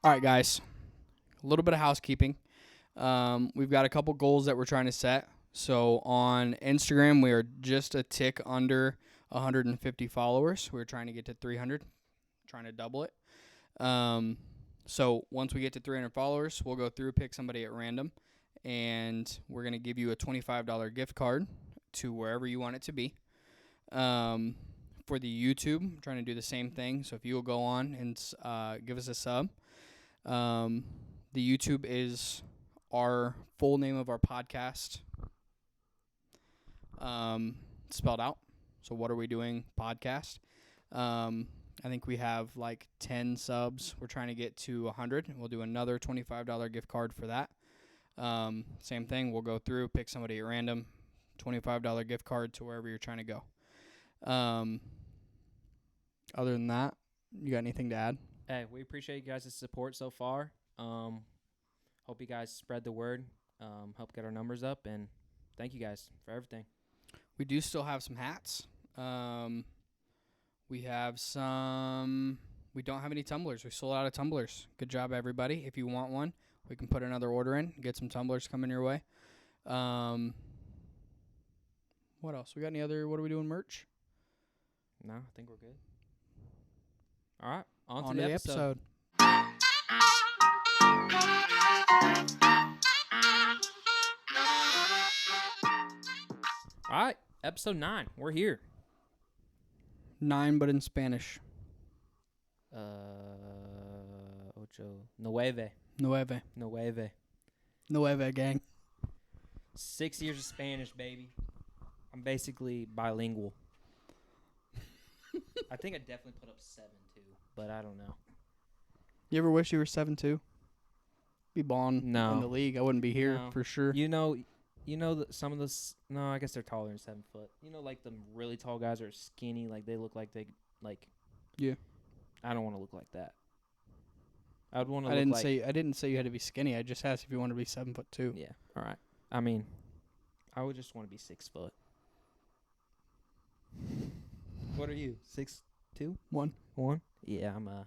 All right, guys. A little bit of housekeeping. We've got a couple goals that we're trying to set. So on Instagram, we are just a tick under 150 followers. We're trying to get to 300, trying to double it. So once we get to 300 followers, we'll go through, pick somebody at random, and we're going to give you a $25 gift card to wherever you want it to be. For the YouTube, I'm trying to do the same thing. So if you will go on and give us a sub. The YouTube is our full name of our podcast, spelled out. So what are we doing? Podcast. I think we have like 10 subs. We're trying to get to 100. We'll do another $25 gift card for that. Same thing. We'll go through, pick somebody at random, $25 gift card to wherever you're trying to go. Other than that, you got anything to add? Hey, we appreciate you guys' support so far. Hope you guys spread the word. Help get our numbers up, and thank you guys for everything. We do still have some hats. We have some. We don't have any tumblers. We sold out of tumblers. Good job, everybody. If you want one, we can put another order in. Get some tumblers coming your way. What else? We got any other? What are we doing? Merch? No, I think we're good. All right, on On to the episode. All right, episode 9. We're here. 9, but in Spanish. Ocho. Nueve. Nueve, gang. 6 years of Spanish, baby. I'm basically bilingual. I think I definitely put up 7 too, but I don't know. You ever wish you were 7'2"? Be balling No. in the league. I wouldn't be here No. for sure. You know that some of those. No, I guess they're taller than 7 foot. You know, like the really tall guys are skinny. Like they look like they like. Yeah. I don't want to look like that. I'd want to. I didn't say you had to be skinny. I just asked if you want to be 7'2". Yeah. All right. I mean, I would just want to be 6 foot. What are you? 6'2"? 1. 1? Yeah, I'm I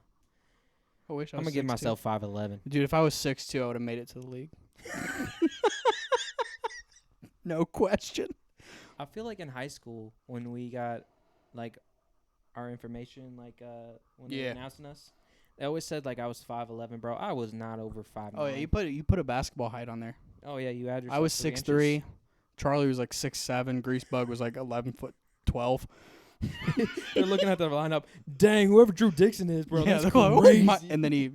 wish I gonna was give 6'2". myself 5'11". Dude, if I was 6'2", I would have made it to the league. No question. I feel like in high school when we got like our information, like when they were announcing us, they always said like I was 5'11", bro. I was not over 5'9". Oh yeah, you put a basketball height on there. Oh yeah, you add yourself. I was 6'3". 6'3". Charlie was like 6'7". Greasebug was like 11'12". They're looking at the lineup. Dang, whoever Drew Dixon is, bro. Yeah, That's they're like, crazy. and then he.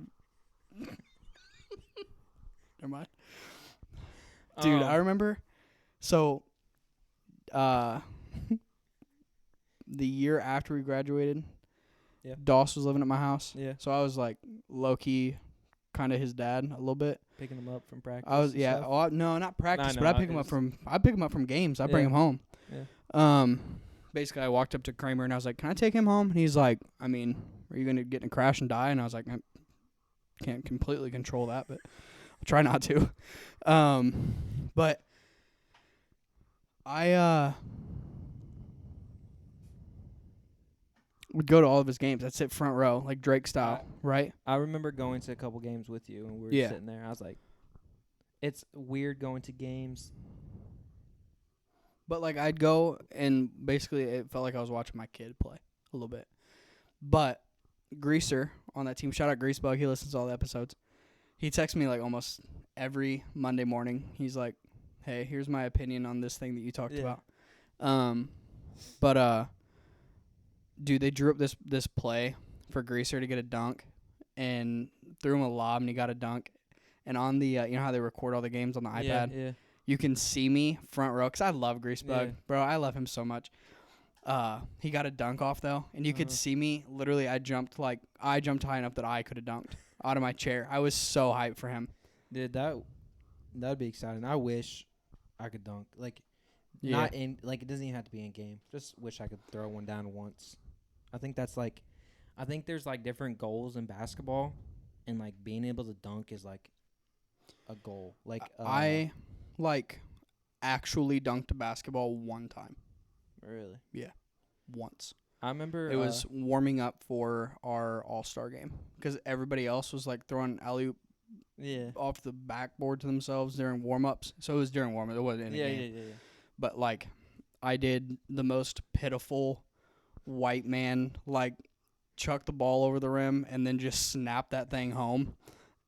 Never mind. Dude, I remember. So, the year after we graduated, Yeah. Doss was living at my house. Yeah. So I was like low key, kind of his dad a little bit. Picking him up from practice. I was and yeah. stuff. No, not practice, No, but I pick him up from games. I bring him home. Yeah. Basically, I walked up to Kramer and I was like, "Can I take him home?" And he's like, "I mean, are you gonna get in a crash and die?" And I was like, "I can't completely control that, but I'll try not to." But I would go to all of his games. I'd sit front row, like Drake style, right? I remember going to a couple games with you, and we were sitting there. I was like, it's weird going to games. But, like, I'd go, and basically it felt like I was watching my kid play a little bit. But Greaser on that team, shout out Greasebug, he listens to all the episodes. He texts me, like, almost every Monday morning. He's like, "Hey, here's my opinion on this thing that you talked about." Dude, they drew up this play for Greaser to get a dunk and threw him a lob, and he got a dunk. And on the, you know how they record all the games on the iPad? Yeah. You can see me front row because I love Greasebug. Yeah. Bro, I love him so much. He got a dunk off, though, and you could see me. Literally, I jumped high enough that I could have dunked out of my chair. I was so hyped for him. Dude, that'd be exciting. I wish I could dunk. Like, Yeah. not in, like, it doesn't even have to be in game. Just wish I could throw one down once. I think there's, like, different goals in basketball, and, like, being able to dunk is, like, a goal. Like, I, actually dunked a basketball one time. Really? Yeah. Once. I remember It was warming up for our All-Star game because everybody else was like throwing alley-oop off the backboard to themselves during warm-ups. So it was during warm-up. It wasn't in a game. Yeah. But, like, I did the most pitiful white man, like, chuck the ball over the rim and then just snap that thing home.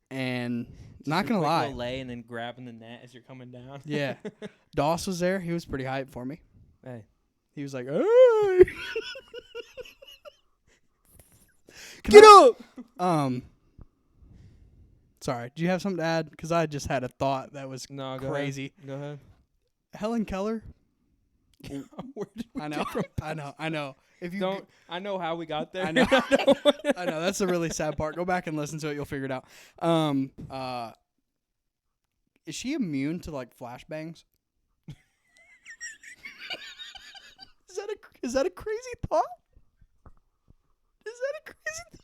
And Just not going to lie. lay and then grabbing the net as you're coming down. Yeah. Doss was there. He was pretty hyped for me. Hey. He was like, hey. Get up! Sorry, do you have something to add? Because I just had a thought that was crazy. Go ahead. Helen Keller. Where did we I know. If you don't, I know how we got there. I know. I know. That's the really sad part. Go back and listen to it. You'll figure it out. Is she immune to like flashbangs? Is that a crazy thought? Is that a crazy thought?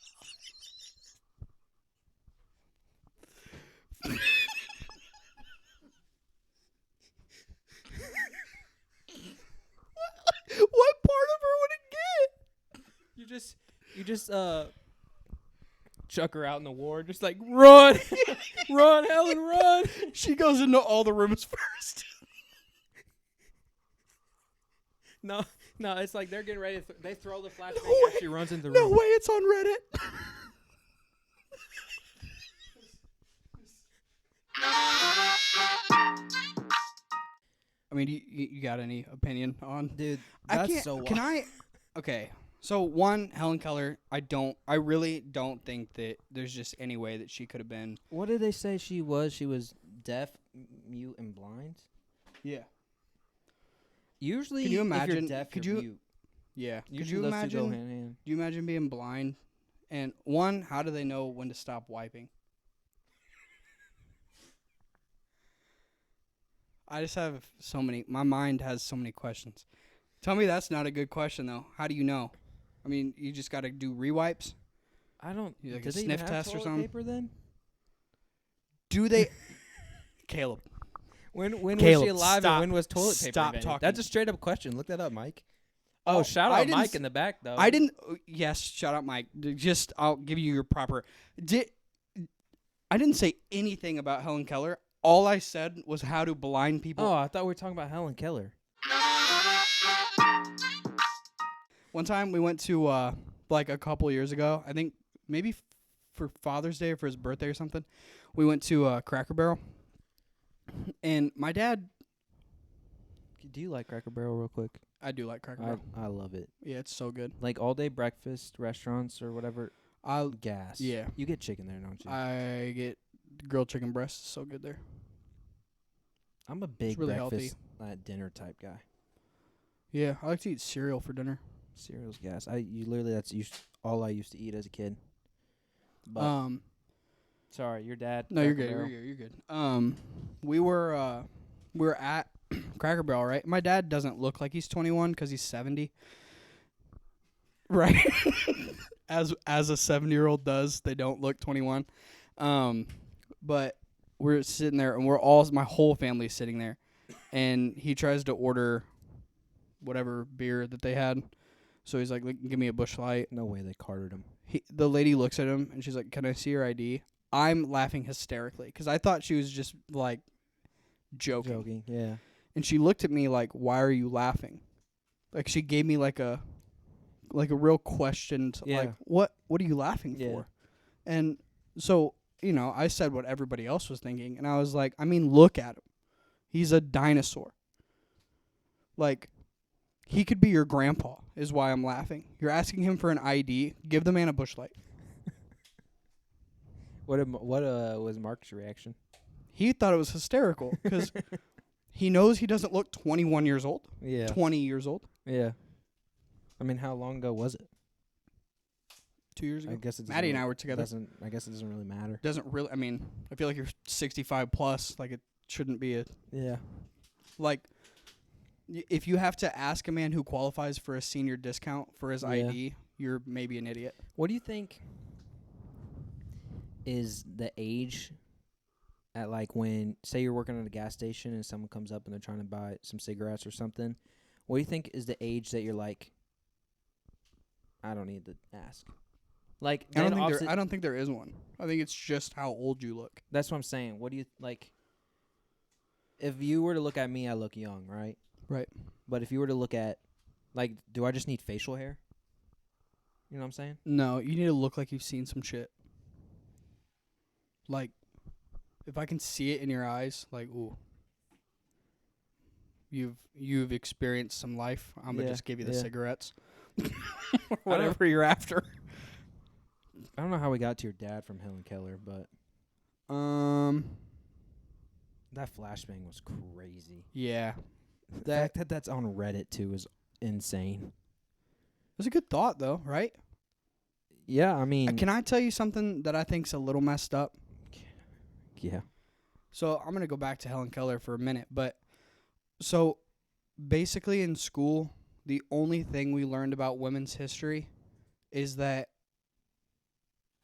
What part of her would it get? You just chuck her out in the ward, just like run, run, Helen, run. She goes into all the rooms first. No, it's like they're getting ready. They throw the flashbang. No She runs into the No room. way, it's on Reddit. I mean, you got any opinion on? Dude, I that's can't, so Can I? Okay. So one, Helen Keller, I really don't think that there's just any way that she could have been. What did they say she was? She was deaf, mute, and blind? Yeah. Usually, Can you imagine? if you're deaf, could you're you? mute. Yeah. Could Usually you those two go imagine? hand in hand. Do you imagine being blind? And one, how do they know when to stop wiping? I just have so many. My mind has so many questions. Tell me that's not a good question though. How do you know? I mean, you just got to do rewipes. I don't. Like do a they sniff even have test or toilet something? paper then? Do they? Caleb. When was Caleb, she alive stop. and when was toilet paper Stop invented? talking. That's a straight up question. Look that up, Mike. Oh, Oh, shout I out didn't Mike s- in the back though. I didn't. Yes, shout out Mike. I'll give you your proper. I didn't say anything about Helen Keller. All I said was how do blind people. Oh, I thought we were talking about Helen Keller. One time we went to like a couple years ago. I think maybe for Father's Day or for his birthday or something. We went to Cracker Barrel, and my dad. Do you like Cracker Barrel real quick? I do like Cracker Barrel. I love it. Yeah, it's so good. Like all day breakfast restaurants or whatever. Gas. Yeah. You get chicken there, don't you? I get grilled chicken breast. It's so good there. I'm a big really breakfast dinner type guy. Yeah, I like to eat cereal for dinner. Cereal's gas. That's all I used to eat as a kid. But sorry, your dad. No, you're Cracker good. Barrel. You're good. We were at Cracker Barrel, right? My dad doesn't look like he's 21 because he's 70. Right. As a 70-year-old does, they don't look 21. But we're sitting there, and my whole family's sitting there, and he tries to order whatever beer that they had. So he's like, "Give me a Busch Light." No way they carted him. The lady looks at him, and she's like, "Can I see your ID?" I'm laughing hysterically because I thought she was just like joking. Yeah. And she looked at me like, "Why are you laughing?" Like she gave me like a real question. Like, what are you laughing for? And so, I said what everybody else was thinking, and I was like, I mean, look at him. He's a dinosaur. Like, he could be your grandpa, is why I'm laughing. You're asking him for an ID. Give the man a Busch Light. What was Mark's reaction? He thought it was hysterical because he knows he doesn't look 21 years old. Yeah. 20 years old. Yeah. I mean, how long ago was it? 2 years ago. I guess it Maddie and I were together. I guess it doesn't really matter. Doesn't really. I mean, I feel like you're 65 plus. Like it shouldn't be like. If you have to ask a man who qualifies for a senior discount for his ID, you're maybe an idiot. What do you think is the age at like when, say you're working at a gas station and someone comes up and they're trying to buy some cigarettes or something? What do you think is the age that you're like, I don't need to ask. Like, I then don't think opposite, there. I don't think there is one. I think it's just how old you look. that's what I'm saying. What do you like? If you were to look at me, I look young, right? Right. But if you were to look at, like, do I just need facial hair? You know what I'm saying? No, you need to look like you've seen some shit. Like, if I can see it in your eyes, like, ooh, you've experienced some life. I'm gonna Yeah, just give you the yeah. cigarettes, or whatever you're after. I don't know how we got to your dad from Helen Keller, but that flashbang was crazy. Yeah, The fact that that's on Reddit too is insane. it's a good thought though, right? Yeah, I mean, Can I tell you something that I think's a little messed up? yeah. So I'm gonna go back to Helen Keller for a minute, but so basically in school, the only thing we learned about women's history is that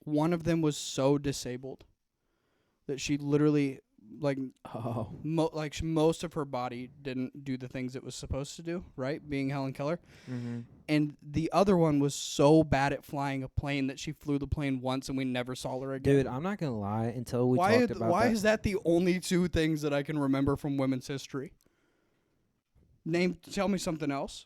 one of them was so disabled that she literally like Oh, most of her body didn't do the things it was supposed to do, right? Being Helen Keller. mm-hmm. And the other one was so bad at flying a plane that she flew the plane once and we never saw her again. Dude, I'm not gonna lie. Until we why talked about why that, is that the only two things that I can remember from women's history? Tell me something else.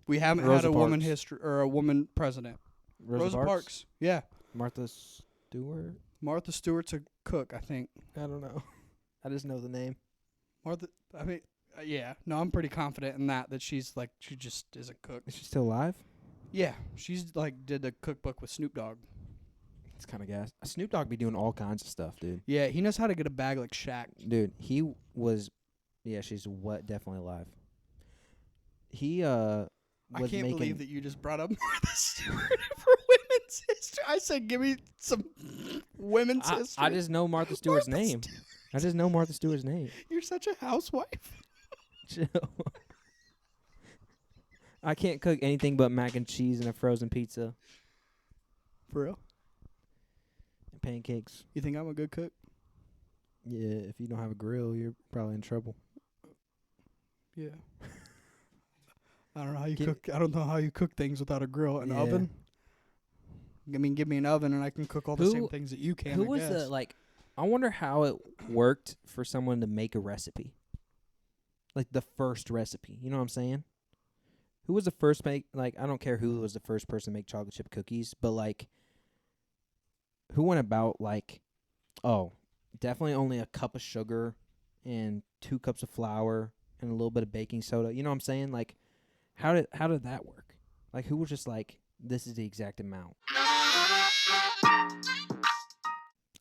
We haven't Rosa had a woman Parks. history or a woman president. Rosa Parks. Yeah. Martha Stewart. Martha Stewart's a cook, I think. I don't know. I just know the name. Yeah. No, I'm pretty confident in that she just is a cook. Is she still alive? Yeah, she's did the cookbook with Snoop Dogg. It's kind of gas. Snoop Dogg be doing all kinds of stuff, dude. Yeah, he knows how to get a bag like Shaq. Dude, he was. Yeah, she's definitely alive. He was I can't making. believe that you just brought up Martha Stewart for women's history. I said, give me some women's history. I just know Martha Stewart's Martha name. I just know Martha Stewart's name. You're such a housewife. Chill. I can't cook anything but mac and cheese and a frozen pizza For real? and pancakes. You think I'm a good cook? Yeah, if you don't have a grill, you're probably in trouble. Yeah. I don't know how you cook. I don't know how you cook things without a grill, an oven. I mean, give me an oven and I can cook all the same things that you can. Who was I wonder how it worked for someone to make a recipe. Like the first recipe, you know what I'm saying? Who was the first I don't care who was the first person to make chocolate chip cookies, but who went about definitely only a cup of sugar and 2 cups of flour and a little bit of baking soda. You know what I'm saying? Like, how did that work? Like, who was just like, this is the exact amount?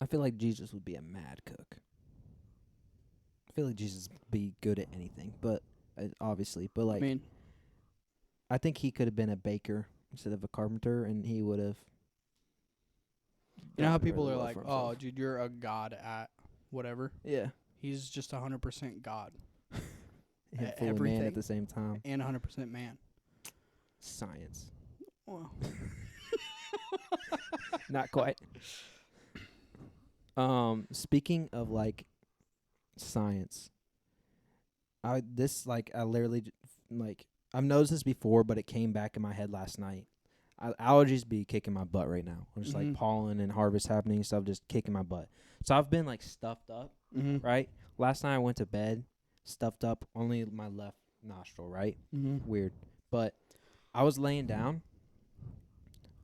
I feel like Jesus would be a mad cook. I feel like Jesus would be good at anything, but obviously, but I mean, I think he could have been a baker instead of a carpenter, and he would have. you know how people are like, "Oh, dude, you're a god at whatever." Yeah, He's just 100% god and fully man everything. at the same time. and 100% man. Science, Well, not quite. Speaking of science, I literally I've noticed this before, but it came back in my head last night. Allergies be kicking my butt right now. Just Mhm. pollen and harvest happening and stuff, just kicking my butt. So I've been stuffed up, right? Last night I went to bed, stuffed up only my left nostril, right? Weird. But I was laying down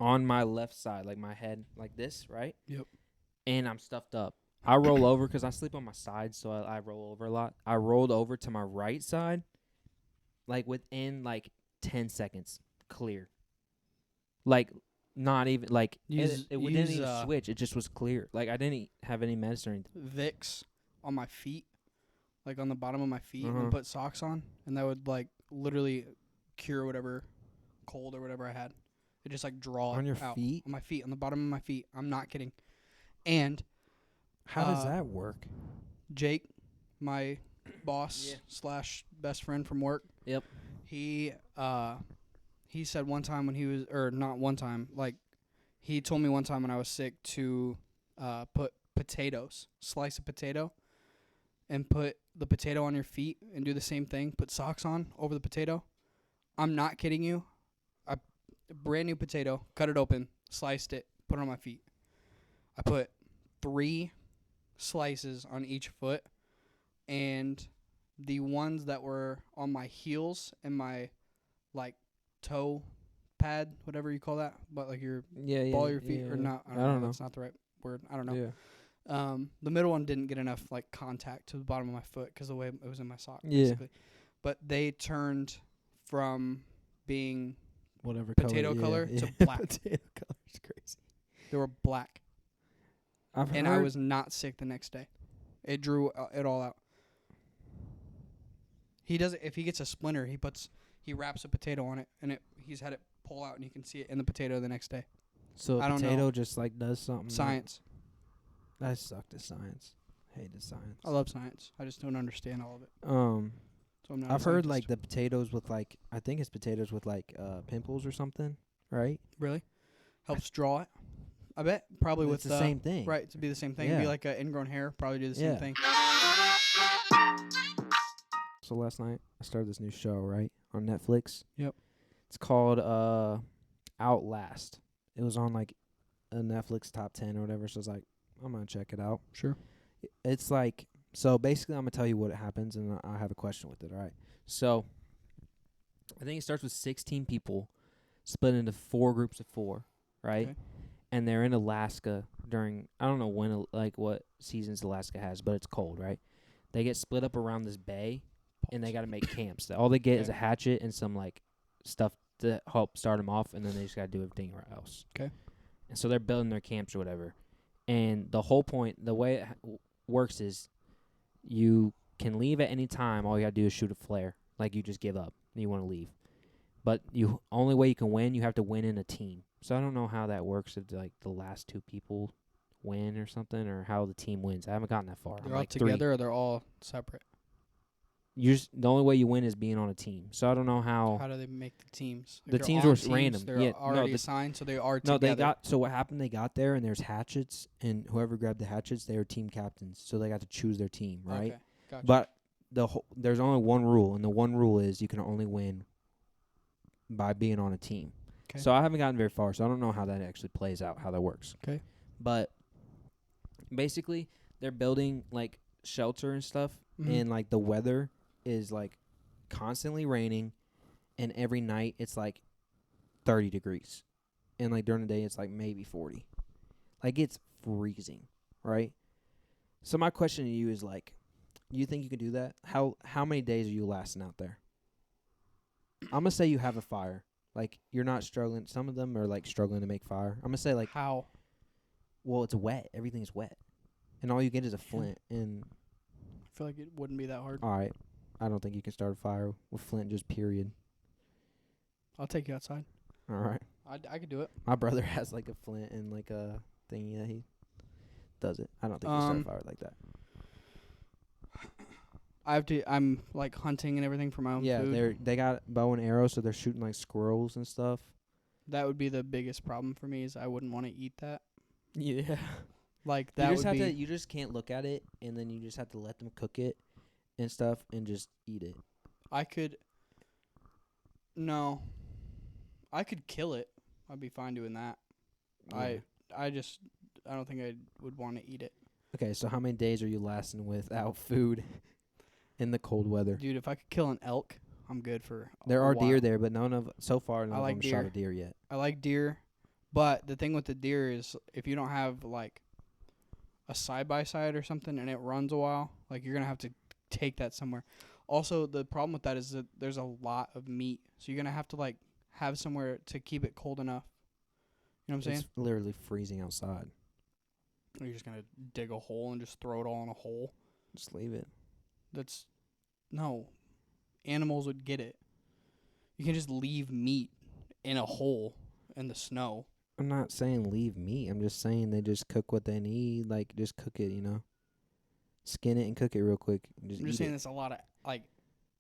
on my left side, like my head like this, right? Yep. And I'm stuffed up. I roll over because I sleep on my side, so I roll over a lot. I rolled over to my right side, within 10 seconds, clear. Not even it didn't even switch. It just was clear. I didn't have any medicine or anything. Vicks on my feet, on the bottom of my feet, and put socks on, and that would literally cure whatever cold or whatever I had. It just draw On it your out. feet? On my feet, on the bottom of my feet. I'm not kidding. And How does that work? Jake, my boss / best friend from work. Yep. He said one time when he was, or not one time, he told me one time when I was sick to put slice a potato, and put the potato on your feet and do the same thing. Put socks on over the potato. I'm not kidding you. A brand new potato, cut it open, sliced it, put it on my feet. I put 3 slices on each foot, and the ones that were on my heels and my like toe pad, whatever you call that, but like your ball of your feet or not. I don't know. That's not the right word. I don't know. Yeah. The middle one didn't get enough like contact to the bottom of my foot because the way it was in my sock, Yeah. basically. But they turned from being Whatever potato color yeah. to black. Potato color is crazy. They were black, I've and heard I was not sick the next day. It drew it all out. He does it if he gets a splinter. He wraps a potato on it, and he's had it pull out, and you can see it in the potato the next day. so. I don't Potato know. just like does something. Science. I sucked at science. Hated science. I love science. I just don't understand all of it. So I'm not. I've heard like the potatoes with like I think it's potatoes with like pimples or something, right? Really helps draw it. I bet probably It's with the same thing, right. It'd be the same thing. It'd be Yeah. like ingrown hair. Probably do the same Yeah. thing. So last night I started this new show right on Netflix. Yep. It's called Outlast. It was on like a Netflix top 10 or whatever. So I was like, I'm gonna check it out. Sure. It's like so basically I'm gonna tell you what happens and I have a question with it. All right. So I think it starts with 16 people split into 4 groups of 4, right? Okay. And they're in Alaska during I don't know when like what seasons Alaska has, but it's cold, right? They get split up around this bay, and they got to make camps. All they get is a hatchet and some like stuff to help start them off, and then they just got to do everything else. Okay. And so they're building their camps or whatever. And the whole point, the way it works is, you can leave at any time. All you got to do is shoot a flare, like you just give up and you want to leave. But you only way you can win, you have to win in a team. So I don't know how that works if like the last 2 people win or something, or how the team wins. I haven't gotten that far. They're I'm all like together, or they're all separate. the only way you win is being on a team. So I don't know how. How do they make the teams? If The you're teams on were teams, random. They're Yeah, already assigned, so they are No, together. they got. So what happened? They got there and there's hatchets, and whoever grabbed the hatchets, they were team captains. So they got to choose their team, right? Okay. Gotcha. But there's only one rule, and the one rule is you can only win by being on a team. 'Kay. So I haven't gotten very far, so I don't know how that actually plays out, how that works. Okay. But basically, they're building like shelter and stuff, and like the weather is like constantly raining, and every night it's like 30 degrees, and like during the day it's like maybe 40. Like it's freezing, right? So my question to you is like, you think you can do that? How many days are you lasting out there? I'm gonna say you have a fire. Like you're not struggling. Some of them are like struggling to make fire. I'm gonna say like how? Well, it's wet. Everything's wet, and all you get is a flint. And I feel like it wouldn't be that hard. all right, I don't think you can start a fire with flint. Just period. I'll take you outside. All right. I could do it. My brother has like a flint and like a thingy that he does it. I don't think you can start a fire like that. I'm like hunting and everything for my own Yeah, food. they got bow and arrow, so they're shooting like squirrels and stuff. That would be the biggest problem for me is I wouldn't want to eat that. Yeah. Like that would be. You just can't look at it, and then you just have to let them cook it and stuff, and just eat it. I could. No. I could kill it. I'd be fine doing that. Yeah. I don't think I would want to eat it. Okay, so how many days are you lasting without food in the cold weather? Dude, if I could kill an elk, I'm good for There a are deer while. there, but none of like them shot a deer yet. I like deer, but the thing with the deer is if you don't have like a side-by-side or something and it runs a while, like you're going to have to take that somewhere. Also, the problem with that is that there's a lot of meat, so you're going to have to like have somewhere to keep it cold enough. You know what I'm saying? It's literally freezing outside. Or you're just going to dig a hole and just throw it all in a hole. Just leave it. No. Animals would get it. You can just leave meat in a hole in the snow. I'm not saying leave meat. I'm just saying they just cook what they need. Like, just cook it, you know? Skin it and cook it real quick. I'm just saying there's a lot of, like,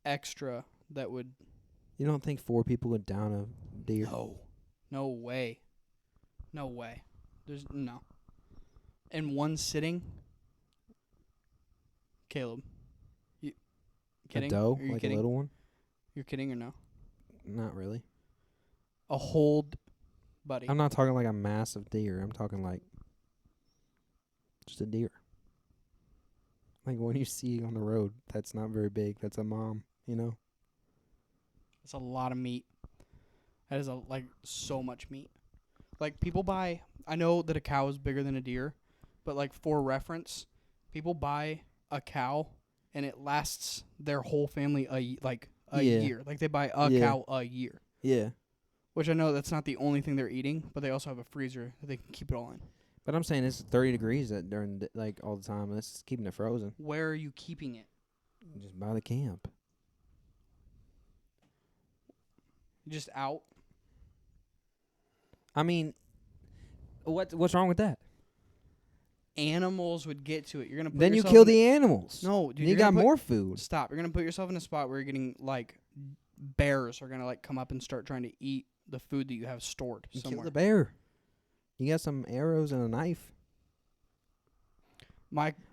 extra that would... You don't think 4 people would down a deer? No. No way. No way. No. In one sitting... Caleb. You kidding? A doe? Are you Like kidding? a little one? You're kidding or no? Not really. A whole, buddy. I'm not talking like a massive deer. I'm talking like just a deer. Like when you see on the road, that's not very big. That's a mom, you know? That's a lot of meat. That is so much meat. Like people buy. I know that a cow is bigger than a deer, but like for reference, people buy a cow and it lasts their whole family a Yeah. year. Like they buy a Yeah. cow a year. Yeah. Which I know that's not the only thing they're eating, but they also have a freezer that they can keep it all in. But I'm saying it's 30 degrees during like all the time. That's keeping it frozen. Where are you keeping it? Just by the camp. Just out? I mean, what's wrong with that? Animals would get to it. You're gonna put Then you yourself kill in the animals. No, dude. You you're got gonna put- more food. Stop. You're gonna put yourself in a spot where you're getting like bears are gonna like come up and start trying to eat the food that you have stored You kill somewhere. the bear. You got some arrows and a knife.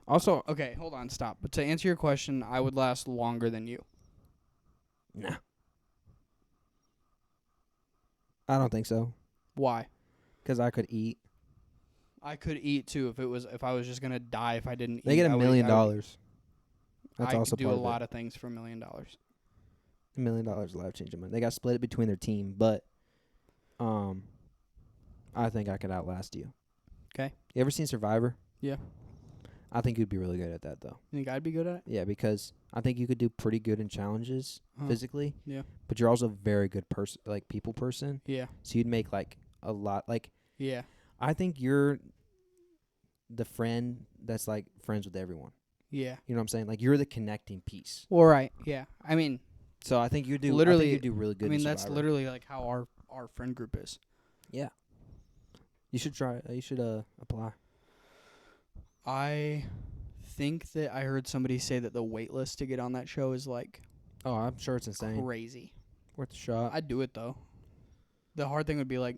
Also, Okay, hold on, stop. But to answer your question, I would last longer than you. nah. I don't think so. Why? Because I could eat. I could eat too if I was just gonna die if I didn't eat. They get $1 million. That's I also could do part a of lot it. of things for $1 million. $1 million life changing money. They got split it between their team, but I think I could outlast you. Okay. You ever seen Survivor? Yeah. I think you'd be really good at that though. You think I'd be good at it? Yeah, because I think you could do pretty good in challenges physically. Yeah. But you're also a very good person, like people person. Yeah. So you'd make like a lot. Like Yeah. I think you're the friend that's like friends with everyone. Yeah. You know what I'm saying? Like you're the connecting piece. Well, right. Yeah. I mean, So I think you do. Literally- I think you do really good. I mean in that's Survivor. literally like how our friend group is. Yeah. You should try. You should apply. I think that I heard somebody say that the wait list to get on that show is like Oh, I'm sure it's insane. crazy. Worth a shot. I'd do it though. The hard thing would be like,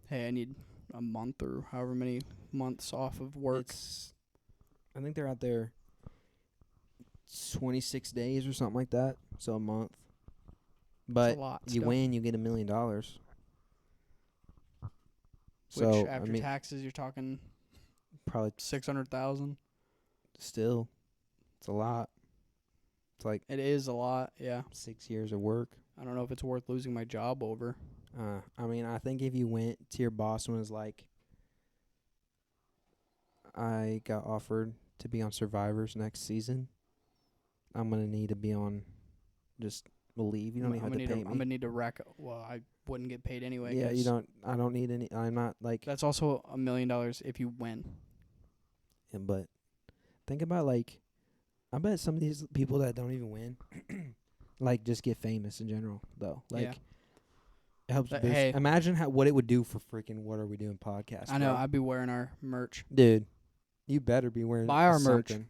hey, I need a month or however many months off of work. I think they're out there 26 days or something like that. So a month. But That's a lot. you still. win, you get $1 million. Which So after I mean, taxes, you're talking probably 600,000. still, it's a lot. It's like It is a lot. Yeah. 6 years of work. I don't know if it's worth losing my job over. I mean, I think if you went to your boss and was like, I got offered to be on Survivors next season, I'm going to need to be on just leave. You don't even have to pay me. I'm gonna need to rack. Well, I wouldn't get paid anyway. Yeah, 'cause I don't need any. I'm not like. That's also $1 million if you win. Yeah, but think about like, I bet some of these people that don't even win, like just get famous in general though. Like, Yeah. it helps But boost. hey- Imagine what it would do for freaking What Are We Doing podcast. I know. bro. I'd be wearing our merch. Dude, you better be wearing. Buy our merch. something.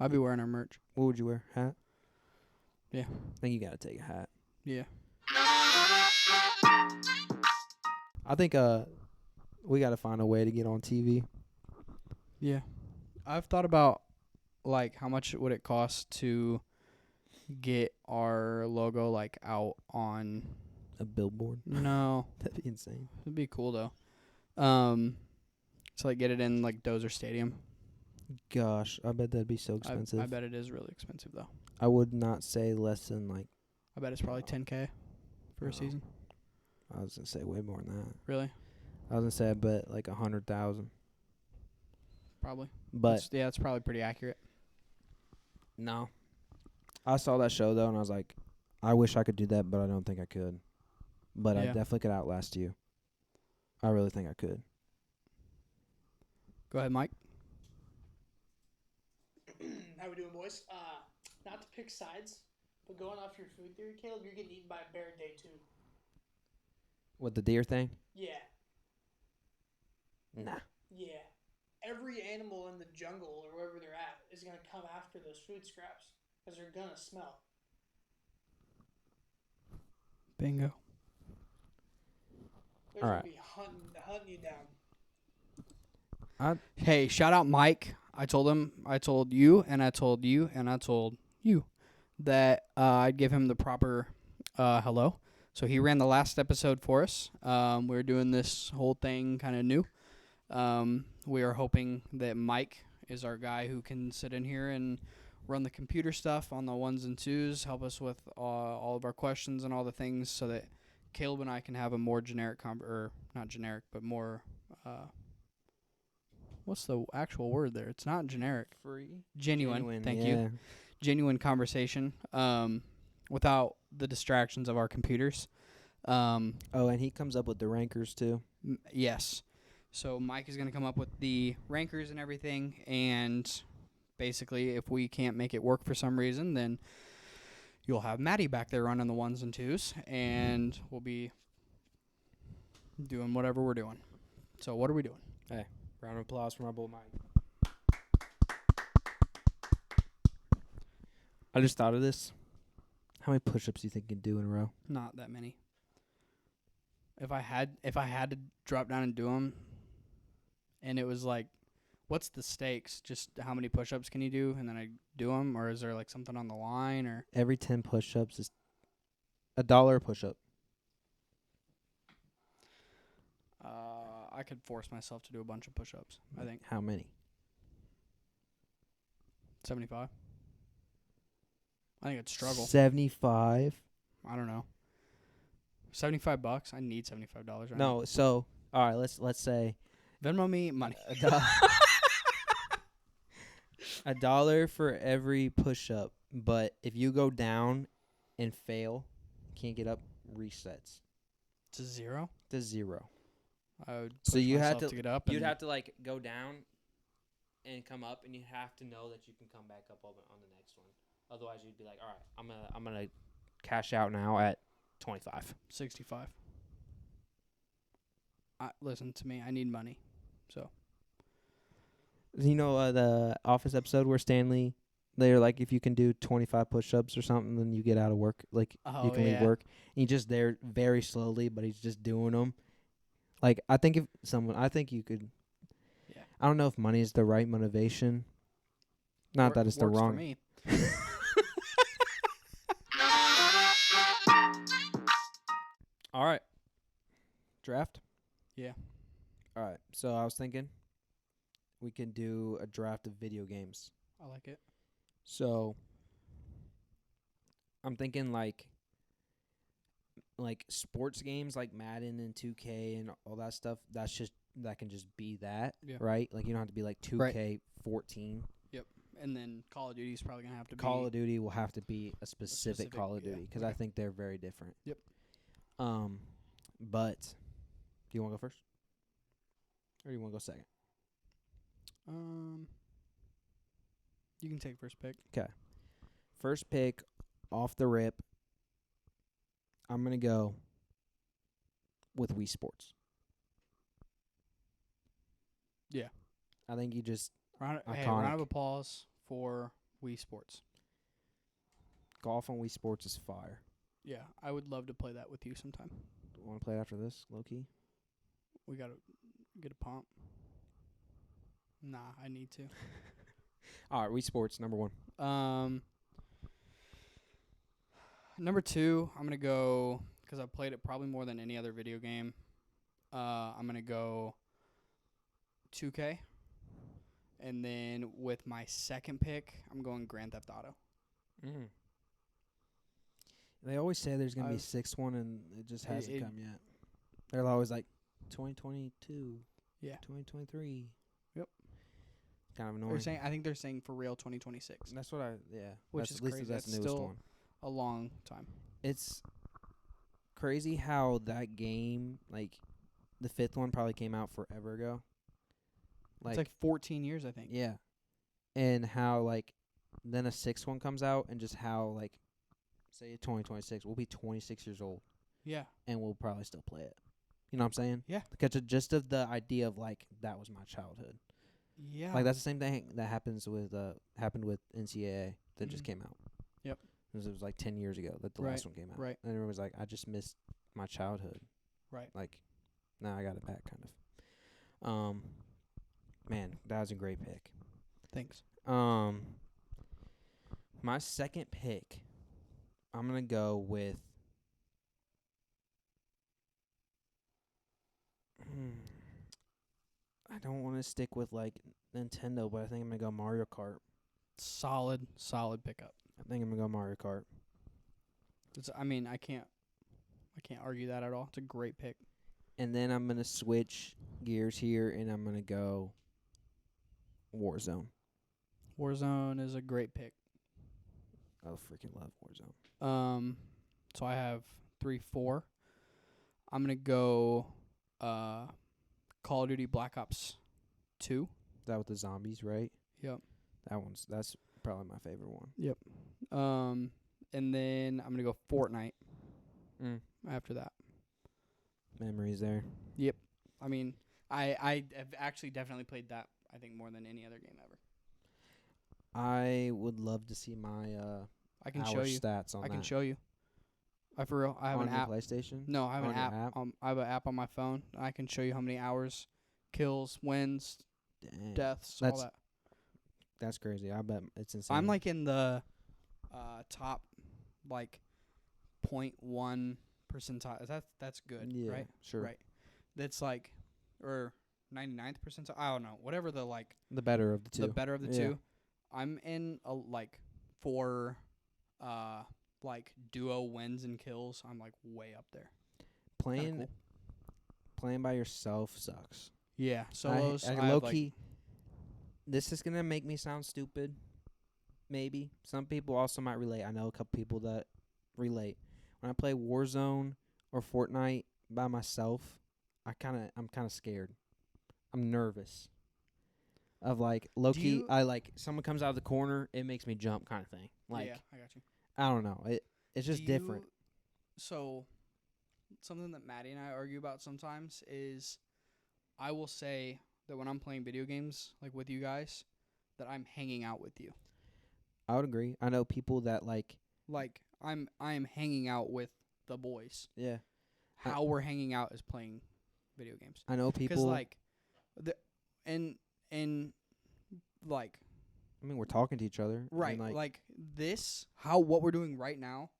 I'd be wearing our merch. What would you wear? Hat. Yeah. I think you gotta take a hat. Yeah. I think we gotta find a way to get on TV. Yeah. I've thought about like how much would it cost to get our logo like out on A billboard. no. That'd be insane. It'd be cool though. To like get it in like Dozer Stadium. Gosh, I bet that'd be so expensive. I bet it is really expensive though. I would not say less than like. I bet it's probably $10K for Oh. a season. I was gonna say way more than that. Really? I was gonna say I bet like 100,000. Probably. But It's probably pretty accurate. no, I saw that show though, and I was like, I wish I could do that, but I don't think I could. But I Yeah. definitely could outlast you. I really think I could. Go ahead, Mike. How we doing, boys? Not to pick sides, but going off your food theory, Caleb, you're getting eaten by a bear day two. With the deer thing? Yeah, Nah. yeah. Every animal in the jungle or wherever they're at is gonna come after those food scraps because they're gonna smell. Bingo. They're All right. gonna be hunting you down. Hey, shout out Mike. I told him, I told you, and I told you, and I told you that I'd give him the proper hello. So he ran the last episode for us. We're doing this whole thing kind of new. We are hoping that Mike is our guy who can sit in here and run the computer stuff on the ones and twos, help us with all of our questions and all the things, so that Caleb and I can have a more generic, or not generic, but more. What's the actual word there? It's not generic. Free. Genuine. Thank yeah. you. Genuine conversation. Without the distractions of our computers. Oh, and he comes up with the rankers too. Yes. So Mike is going to come up with the rankers and everything, and basically, if we can't make it work for some reason, then you'll have Maddie back there running the ones and twos, and we'll be doing whatever we're doing. So what are we doing? Hey, round of applause for my boy Mike. I just thought of this. How many push-ups do you think you can do in a row? Not that many. If I had to drop down and do them, and it was like, what's the stakes? Just how many push-ups can you do, and then I do them, or is there like something on the line, or? Every 10 push-ups is $1 a push-up. I could force myself to do a bunch of push-ups. I think How many? 75. I think I'd struggle. 75. I don't know. $75. I need $75 right now. No, so all right, let's say Venmo me money. $1 for every push-up, but if you go down and fail, can't get up, resets To zero. to 0. I would So push you had myself to- get up. You'd and have to like go down and come up, and you have to know that you can come back up on the next one. Otherwise, you'd be like, all right, I'm gonna cash out now at 25. 65. Listen to me. I need money. So You know the Office episode where Stanley, they're like, if you can do 25 push-ups or something, then you get out of work. Like you can leave work. And he's just there very slowly, but he's just doing them. Like I think you could. Yeah. I don't know if money is the right motivation. Not that it's the works wrong. For me. All right. Draft? Yeah. All right. So I was thinking we can do a draft of video games. I like it. So I'm thinking like sports games like Madden and 2K and all that stuff. That can just be that, Yeah. right? Like you don't have to be like 2K14. And then Call of Duty's probably gonna have to Call be. of Duty will have to be a specific Call of yeah, Duty because I think they're very different. Yep. But do you want to go first, or do you want to go second? You can take first pick. First pick, off the rip. I'm gonna go with Wii Sports. Yeah. I think you just Round of Iconic. applause for Wii Sports. golf on Wii Sports is fire. Yeah, I would love to play that with you sometime. Want to play it after this, low key? We gotta get a pump. Nah, I need to. All right, Wii Sports number 1. Number 2, I'm gonna go because I've played it probably more than any other video game. I'm gonna go 2K, and then with my second pick, I'm going Grand Theft Auto. They always say there's gonna be a I've- 6th one, and it just hasn't it- come yet. They're always like 2022, Yeah. 2023. Yep. Kind of They're annoying. saying I think they're saying for real 2026. That's what Which that's, is at least crazy. that's the That's newest still- one. A long time. It's crazy how that game, like the 5th one, probably came out forever ago. It's like 14 years, I think. Yeah, and how like then a 6th one comes out, and just how like say 2026, we'll be 26 years old, Yeah. and we'll probably still play it. You know what I'm saying? Yeah. Because just of the idea of like that was my childhood. Yeah. Like that's the same thing that happened with NCAA that just Mhm. came out. Yep. It was like 10 years ago that the Right, last one came out. right. And everyone was like, I just missed my childhood. Right. Like, now I got it back, kind of. Man, that was a great pick. Thanks. My second pick, I'm gonna go with I don't want to stick with like Nintendo, but I think I'm gonna go Mario Kart. Solid pickup. I think I'm gonna go Mario Kart. I mean, I can't argue that at all. It's a great pick. And then I'm gonna switch gears here, and I'm gonna go Warzone. Warzone is a great pick. I freaking love Warzone. So I have 3, 4. I'm gonna go, Call of Duty Black Ops 2. Is that with the zombies, right? Yep. That's probably my favorite one. Yep. And then I'm gonna go Fortnite after that. Memories there. Yep. I mean, I have actually definitely played that. I think more than any other game ever. I would love to see my I can hour show you. stats on I that. can show you. I for real. I have on an your app. PlayStation. No, I have On an your app. app? I have an app on my phone. I can show you how many hours, kills, wins, Dang. deaths, all that. That's crazy. I bet it's insane. I'm like in the top like 0.1 percentile. That's good, yeah, right? sure. Right. That's like or 99th percentile. I don't know. Whatever the like The better of the two. the better of the Yeah. two. I'm in a like 4 like duo wins and kills. I'm like way up there. Playing Cool. playing by yourself sucks. Yeah, solos. I I low have, like, key. This is gonna make me sound stupid. Maybe some people also might relate. I know a couple people that relate. When I play Warzone or Fortnite by myself, I'm kind of scared. I'm nervous. Of like low Do key, you- I like someone comes out of the corner, it makes me jump kind of thing. Like yeah, I got you. I don't know. It's just Do different. you- So, something that Maddie and I argue about sometimes is I will say that when I'm playing video games, like with you guys, that I'm hanging out with you. I would agree. I know people that like Like I am hanging out with the boys. yeah. How we're hanging out is playing video games. I know Because people. like, and like I mean, we're talking to each other. right, And like this, what we're doing right now,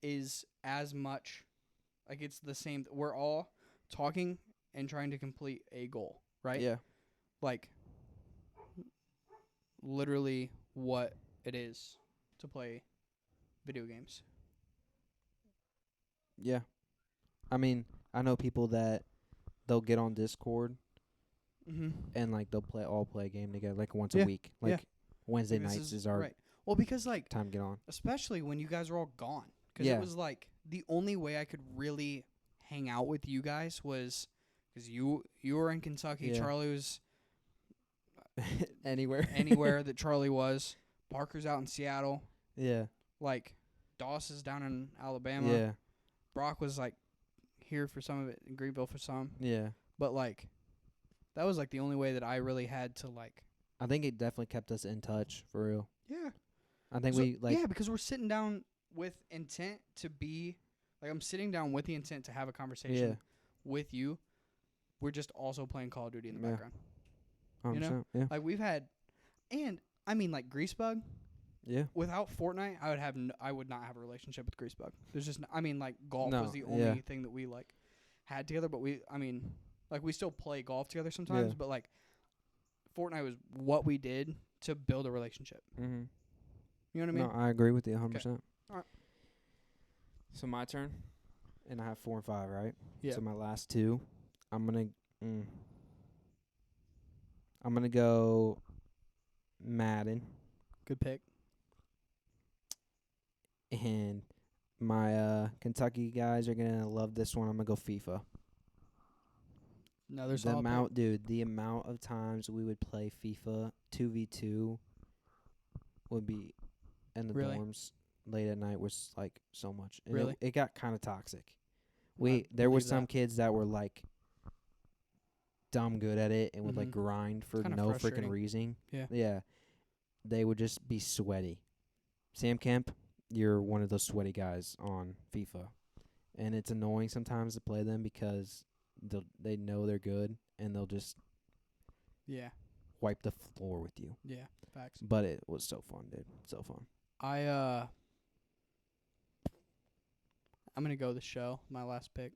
is as much, like it's the same. We're all talking and trying to complete a goal, right? yeah. Like literally what it is to play video games. Yeah. I mean, I know people that they'll get on Discord Mm-hmm. and like they'll play a game together like once Yeah. a week. Like Yeah. Wednesday nights is our right. Well, because like time to get on. especially when you guys are all gone, because Yeah. it was like the only way I could really hang out with you guys was because you were in Kentucky, Yeah. Charlie was Anywhere. anywhere that Charlie was, Parker's out in Seattle, Yeah. like Doss is down in Alabama, Yeah. Brock was like here for some of it, in Greenville for some, Yeah. but like that was like the only way that I really had to like. I think it definitely kept us in touch for real. Yeah. I think So- we like yeah, because we're sitting down with intent to be like I'm sitting down with the intent to have a conversation Yeah. with you. We're just also playing Call of Duty in the Yeah. background. 100%. you know? Yeah. Like we've had, and I mean like Greasebug. Yeah. Without Fortnite, I would not have a relationship with Greasebug. There's just I mean like golf No, was the only yeah. thing that we like had together, but we like we still play golf together sometimes, Yeah. but like Fortnite was what we did to build a relationship. Mm-hmm. You know what I mean? No, I agree with you 100%. Alright. So my turn, and I have 4 and 5, right? Yeah. So my last two, I'm gonna go Madden, Good pick. and my Kentucky guys are gonna love this one. I'm gonna go FIFA. Another The solid amount, dude, the amount of times we would play FIFA 2v2 would be in the Really? dorms late at night was like so much. And Really? it got kind of toxic. I There was believe some that. kids that were like dumb good at it and would like Mhm. grind for Kinda no freaking frustrating. reason. Yeah. Yeah. They would just be sweaty. Sam Kemp, you're one of those sweaty guys on FIFA. And it's annoying sometimes to play them because they know they're good and they'll just Yeah. wipe the floor with you. Yeah. Facts. But it was so fun, dude. So fun. I'm gonna go the show. My last pick.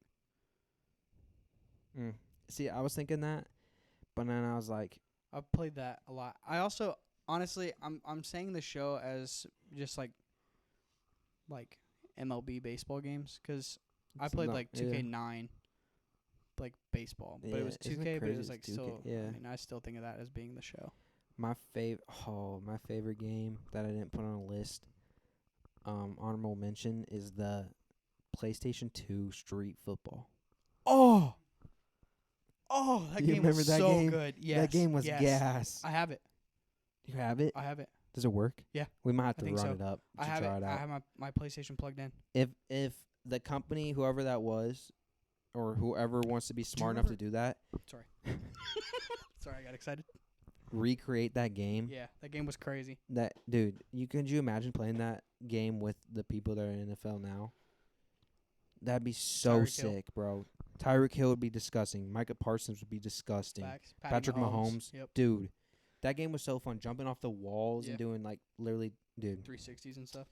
See, I was thinking that, but then I was like, I've played that a lot. I also honestly, I'm saying the show as just like MLB baseball games because I It's played not- like 2K9 like baseball, but Yeah, it was isn't it 2K, but it crazy was it's like 2K? still. Yeah. I mean, I still think of that as being the show. my favorite game that I didn't put on a list. Honorable mention is the PlayStation 2 Street Football. Oh, that You game was remember that so game? good. Yes, That game was yes. gas. I have it. You have it? I have it. Does it work? Yeah, We might have I to think run so. it up to I have try it. it I out. have my PlayStation plugged in. If the company, whoever that was, or whoever wants to be smart enough to do that, Sorry. Sorry, I got excited. recreate that game. Yeah, that game was crazy. That dude, could you imagine playing that game with the people that are in NFL now? That'd be so Tyreek Hill. sick, bro. Tyreek Hill would be disgusting. Micah Parsons would be disgusting. Facts. Patrick Mahomes. Yep. Dude, that game was so fun. Jumping off the walls Yeah. and doing like literally, dude. 360s and stuff.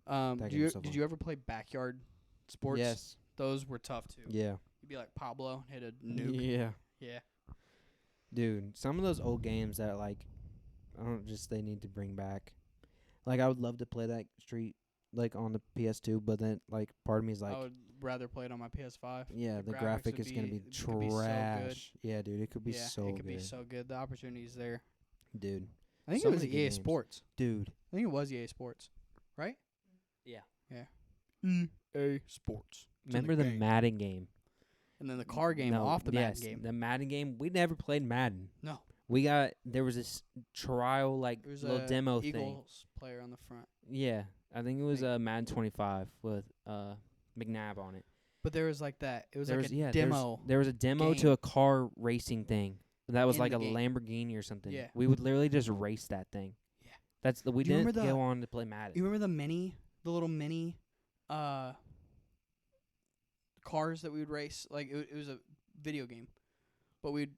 That Did game you was so did fun. you ever play backyard sports? Yes. Those were tough too. Yeah. You'd be like Pablo, hit a nuke. Yeah. Yeah. Dude, some of those old games that like, they need to bring back. Like I would love to play that street like on the PS2, but then like part of me is like, I would rather play it on my PS5. yeah, the graphics graphic would is gonna be it could be so good. trash. Yeah, dude, it could be Yeah, so it could good. be so good. The opportunity's there. Dude, I think So it was many good EA games. Sports. dude. I think it was EA Sports, right? Yeah. EA Sports. It's in Remember the game. Madden game? And then the car game No, off the yes, Madden game. the Madden game. We never played Madden. No. There was this trial like It was little a demo thing. Eagles player on the front. Yeah, I think it was Madden 25 with McNabb on it. But there was like that. It was There like was a yeah, demo. There was a demo to game. a car racing thing. That was In like the a game. Lamborghini or something. Yeah. We would literally just race that thing. Yeah. We Do you didn't remember go on to play Madden. You remember the little mini cars that we would race? Like it was a video game, but it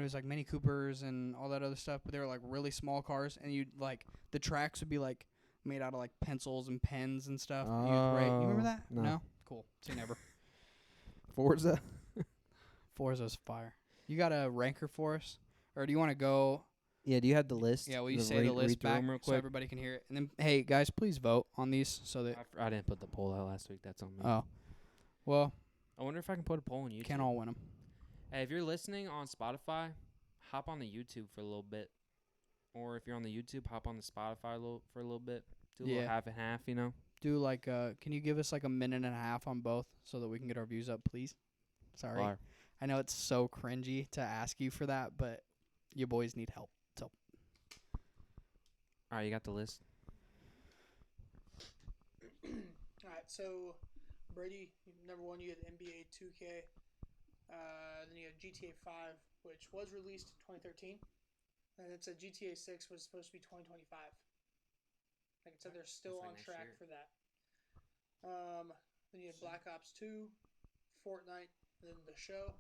was like Mini Coopers and all that other stuff. But they were like really small cars, and you'd like the tracks would be like made out of like pencils and pens and stuff. You remember Oh, that? no. Cool. See, never. Forza. Forza's fire. You got a ranker for us, or do you want to go? Yeah, do you have the list? Yeah, will you say the list read through back 'em real so quick? everybody can hear it? And then, hey guys, please vote on these so that. I didn't put the poll out last week. That's on me. Oh, well, I wonder if I can put a poll on YouTube. can't all win them. Hey, if you're listening on Spotify, hop on the YouTube for a little bit. Or if you're on the YouTube, hop on the Spotify for a little bit. Do a little Yeah. half and half, you know? Do like can you give us like a minute and a half on both so that we can get our views up, please? Sorry. Fire. I know it's so cringy to ask you for that, but you boys need help. So All right, you got the list? All right, so Brady, number one, you had NBA 2K. Then you had GTA 5, which was released in 2013. And it said GTA 6 was supposed to be 2025. Like it said, they're still That's like on next track year. for that. Then you had Black Ops 2, Fortnite, and then the show.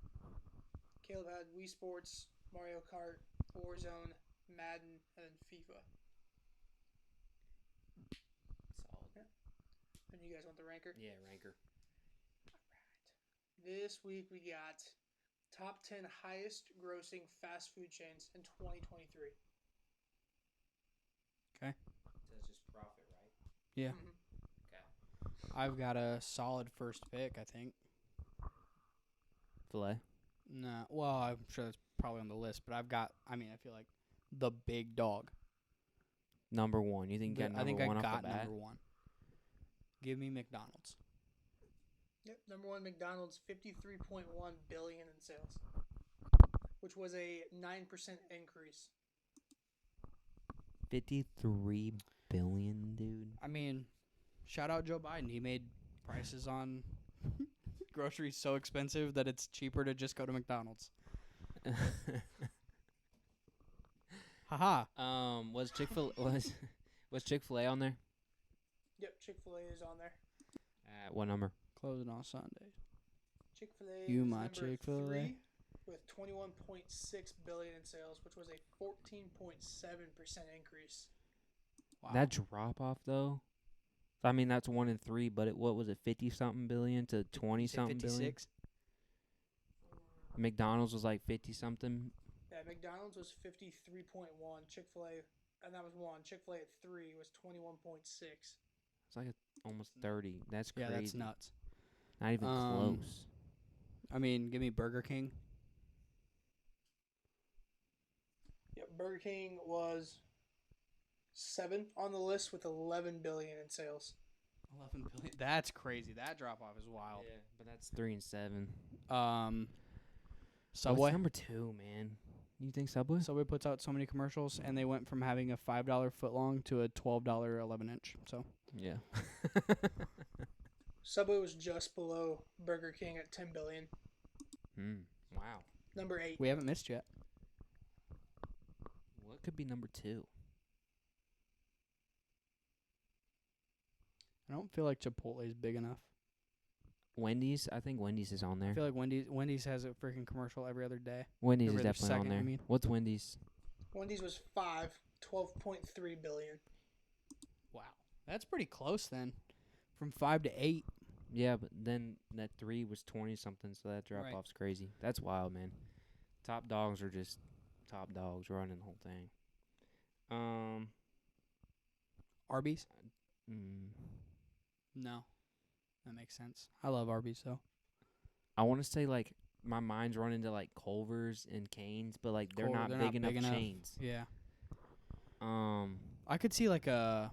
Caleb had Wii Sports, Mario Kart, Warzone, Madden, and then FIFA. Solid. And you guys want the ranker? Yeah, ranker. This week we got top 10 highest grossing fast food chains in 2023. So it's just profit, right? yeah, Mhm. Okay. I've got a solid first pick. I think. Filet. Nah, well, I'm sure that's probably on the list, but I feel like the big dog. Number one. You think you got I think number I one off got the bat? number one. Give me McDonald's. Yep, number one, McDonald's, 53.1 billion in sales, which was a 9% increase. 53 billion, dude. I mean, shout out Joe Biden. He made prices on groceries so expensive that it's cheaper to just go to McDonald's. Haha. Was Chick-fil-A on there? Yep, Chick-fil-A is on there. What number? Closing on Sundays. Chick-fil-A You is my number Chick-fil-A. 3 with 21.6 billion in sales, which was a 14.7% increase. Wow. That drop off though. I mean that's 1 in 3, but what was it, 50 something billion to 20 Say something billion? 56. McDonald's was like 50 something. Yeah, McDonald's was 53.1. Chick-fil-A, and that was 1. Chick-fil-A at 3 was 21.6. It's like almost 30. That's Yeah, crazy. that's nuts. Not even close. I mean, give me Burger King. Yep, Burger King was 7 on the list with 11 billion in sales. 11 billion. That's crazy. That drop off is wild. Yeah, but that's 3 and 7. Subway. What's number 2, man? You think Subway? Subway puts out so many commercials, and they went from having a $5 footlong to a $12 11-inch. So Yeah. Subway was just below Burger King at 10 billion. Wow. Number 8. we haven't missed yet. What could be number 2? I don't feel like Chipotle is big enough. Wendy's. I think Wendy's is on I there. feel like Wendy's has a freaking commercial every other day. Wendy's every is other definitely on second, there. I mean. What's Wendy's? Wendy's was 5, 12.3 billion. Wow, that's pretty close then, from 5 to 8. Yeah, but then that 3 was 20 something, so that drop Right. off's crazy. That's wild, man. Top dogs are just top dogs running the whole thing. Arby's? Mm, No, that makes sense. I love Arby's though. I want to say like my mind's running to like Culver's and Cane's, but like they're not big enough chains. Yeah, Um, I could see like a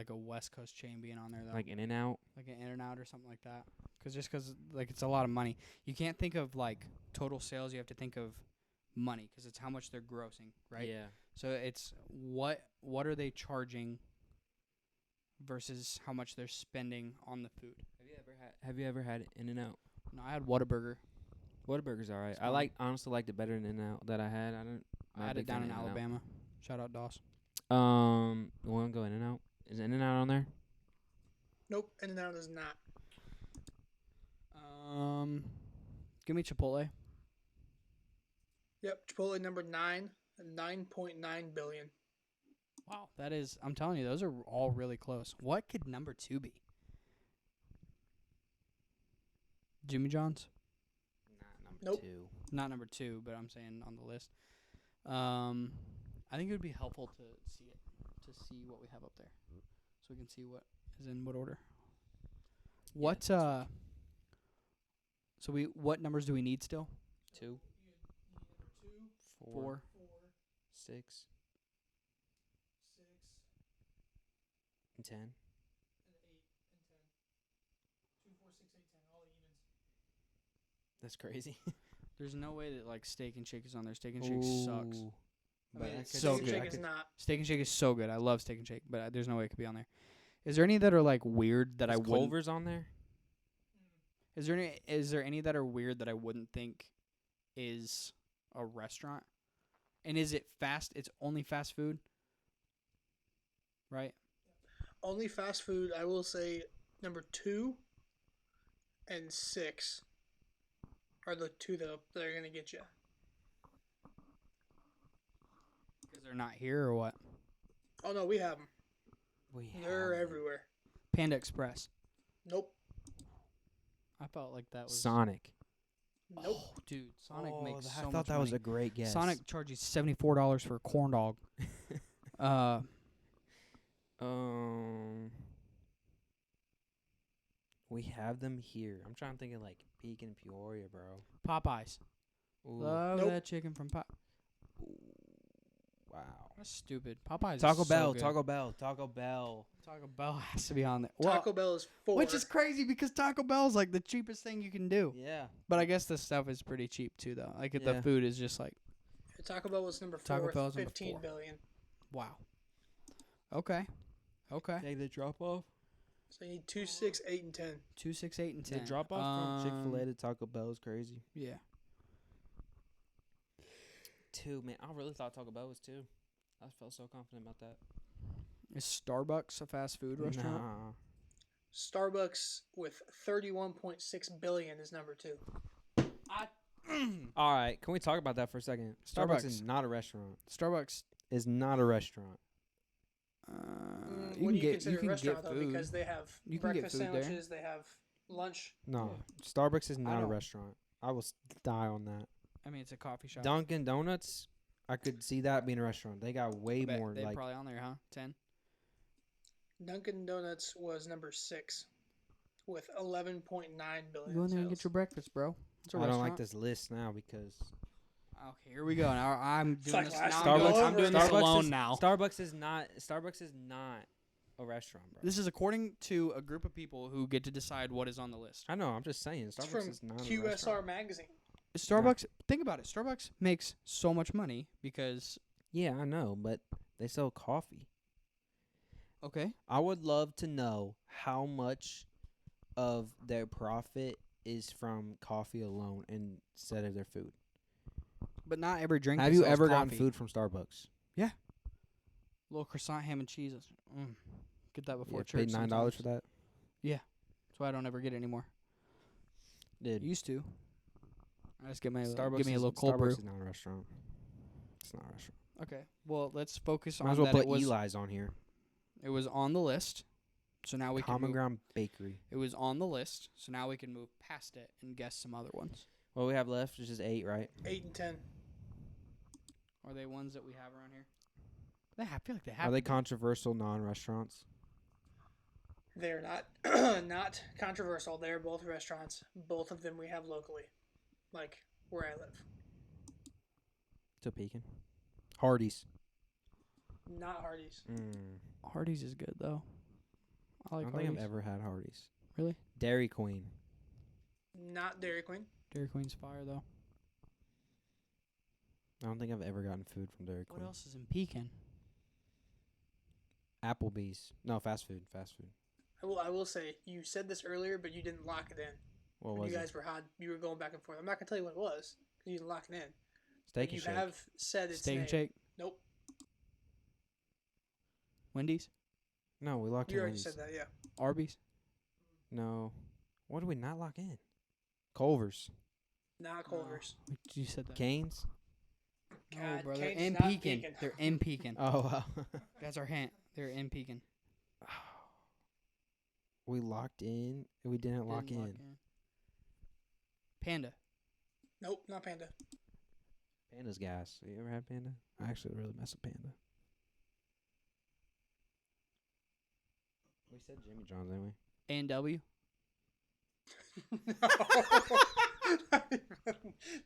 West Coast chain being on there though, like In-N-Out. like an In-N-Out or something like that. Because like it's a lot of money. You can't think of like total sales. You have to think of money because it's how much they're grossing, right? Yeah. So it's what are they charging versus how much they're spending on the food. Have you ever had In-N-Out? No, I had Whataburger. Whataburger's alright. It's I fine. honestly liked it better than In-N-Out that I had. I had it down in Alabama. Shout out Doss. You want to go In-N-Out? Is In-N-Out on there? Nope, In-N-Out is not. Give me Chipotle. Yep, Chipotle number 9, 9.9 billion. Wow, that is. I'm telling you, those are all really close. What could number 2 be? Jimmy John's? Not number Nope. 2. Not number 2, but I'm saying on the list. I think it would be helpful to see what we have up there, so we can see what is in what order. What what numbers do we need still? 2, Number 2, 4. 6, 6, and 10. and 8, and 10. 2, 4, 6, 8, 10, all evens. That's crazy. There's no way that like Steak and Shake is on there. Steak and Shake sucks. I mean, so Steak and good. Shake is not. Steak and Shake is so good. I love Steak and Shake, but there's no way it could be on there. Is there any that are like weird that I wouldn't? Culver's on there? Is there any that are weird that I wouldn't think is a restaurant? And is it fast? It's only fast food, right? Only fast food, I will say number 2 and 6 are the 2 that are going to get you. Because they're not here or what? Oh, no, we have them. They're everywhere. Panda Express. Nope. I felt like that was Sonic. Nope. Oh, dude, Sonic makes so I much thought that was money. a great guess. Sonic charges $74 for a corn dog. We have them here. I'm trying to think of like Peak and Peoria, bro. Popeyes. Ooh. Love Nope. that chicken from Pop. Wow. That's stupid. Popeyes. Taco is Bell. So good. Taco Bell. Taco Bell. Taco Bell has to be on there. Well, Taco Bell is 4. which is crazy because Taco Bell is like the cheapest thing you can do. Yeah. But I guess the stuff is pretty cheap too, though. Like Yeah. the food is just like Taco Bell was number 4 Taco with Bell's number 15 4. billion. wow. Okay. Take the drop off. So you need 2, 6, 8, and 10. 2, 6, 8, and 10. The drop off from Chick-fil-A to Taco Bell is crazy. Yeah. 2, man. I really thought Taco Bell was 2. I felt so confident about that. Is Starbucks a fast food restaurant? Nah. Starbucks with 31.6 billion is number 2. All right. Can we talk about that for a second? Starbucks is not a restaurant. Starbucks. Is not a restaurant. What do you consider a restaurant though? food. Because they have You can get breakfast food there. sandwiches, they have Lunch. No, Starbucks is not a don't- restaurant. I will die on that. I mean, it's a coffee shop. Dunkin' Donuts, I could see that being a restaurant. They got way I bet more they're like. probably on there, huh? 10. Dunkin' Donuts was number 6 with 11.9 billion. Go in there and sales. get your breakfast, bro. It's a I restaurant. don't like this list now because Okay, here we go. Now I'm It's doing like this. last Now time. I'm doing this Starbucks alone is, now. Starbucks is not a restaurant, bro. This is according to a group of people who get to decide what is on the list. I know. I'm just saying. It's Starbucks from is not a QSR restaurant. magazine. Starbucks, think about it. Starbucks makes so much money because. Yeah, I know, but they sell coffee. Okay. I would love to know how much of their profit is from coffee alone instead of their food. But not every drink. Have that you sells ever coffee. gotten food from Starbucks? Little croissant, ham and cheese. Get that before Yeah, church. paid $9 for that. That's why I don't ever get it anymore. Dude, Used to. I just get my Starbucks give me a is- little cold Starbucks brew. is not a restaurant. It's not a restaurant. Okay. Well, let's focus Might on as well that. put It was Eli's on here. it was on the list. So now we can Common move. Ground Bakery. It was on the list. So now we can move past it and guess some other ones. What we have left is just 8, right? 8 and 10. Are they ones that we have around here? I feel like they have. Are they to be. controversial non-restaurants? They're not not controversial. They're both restaurants. Both of them we have locally, like where I live. Topeka. Hardee's. Not Hardee's. Hardee's is good though. I I like don't Hardee's. think I've ever had Hardee's. Really? Dairy Queen. Not Dairy Queen. Dairy Queen's fire though. I don't think I've ever gotten food from Dairy What Queen. else is in Pekin? Applebee's. No, fast food. Fast food. I will say you said this earlier, but you didn't lock it in. What When was you it? guys were hot. You were going back and forth. I'm not gonna tell you what it was because you didn't lock it in. Steak you and Shake. have said its Steak name. and Shake. Nope. Wendy's. No, we locked You in already Wendy's. said that. Yeah. Arby's. No. What did we not lock in? Culver's. Not Culver's. You said that. Canes. No, God, bro. They're Cane's in not Pekin. Pekin. They're in Pekin. Oh, wow. That's our hint. They're in Pekin. We locked in. We didn't lock Didn't in. Panda. Nope. Not Panda. Panda's gas. You ever had Panda? I actually really mess with Panda. We said Jimmy John's, didn't we? A&W.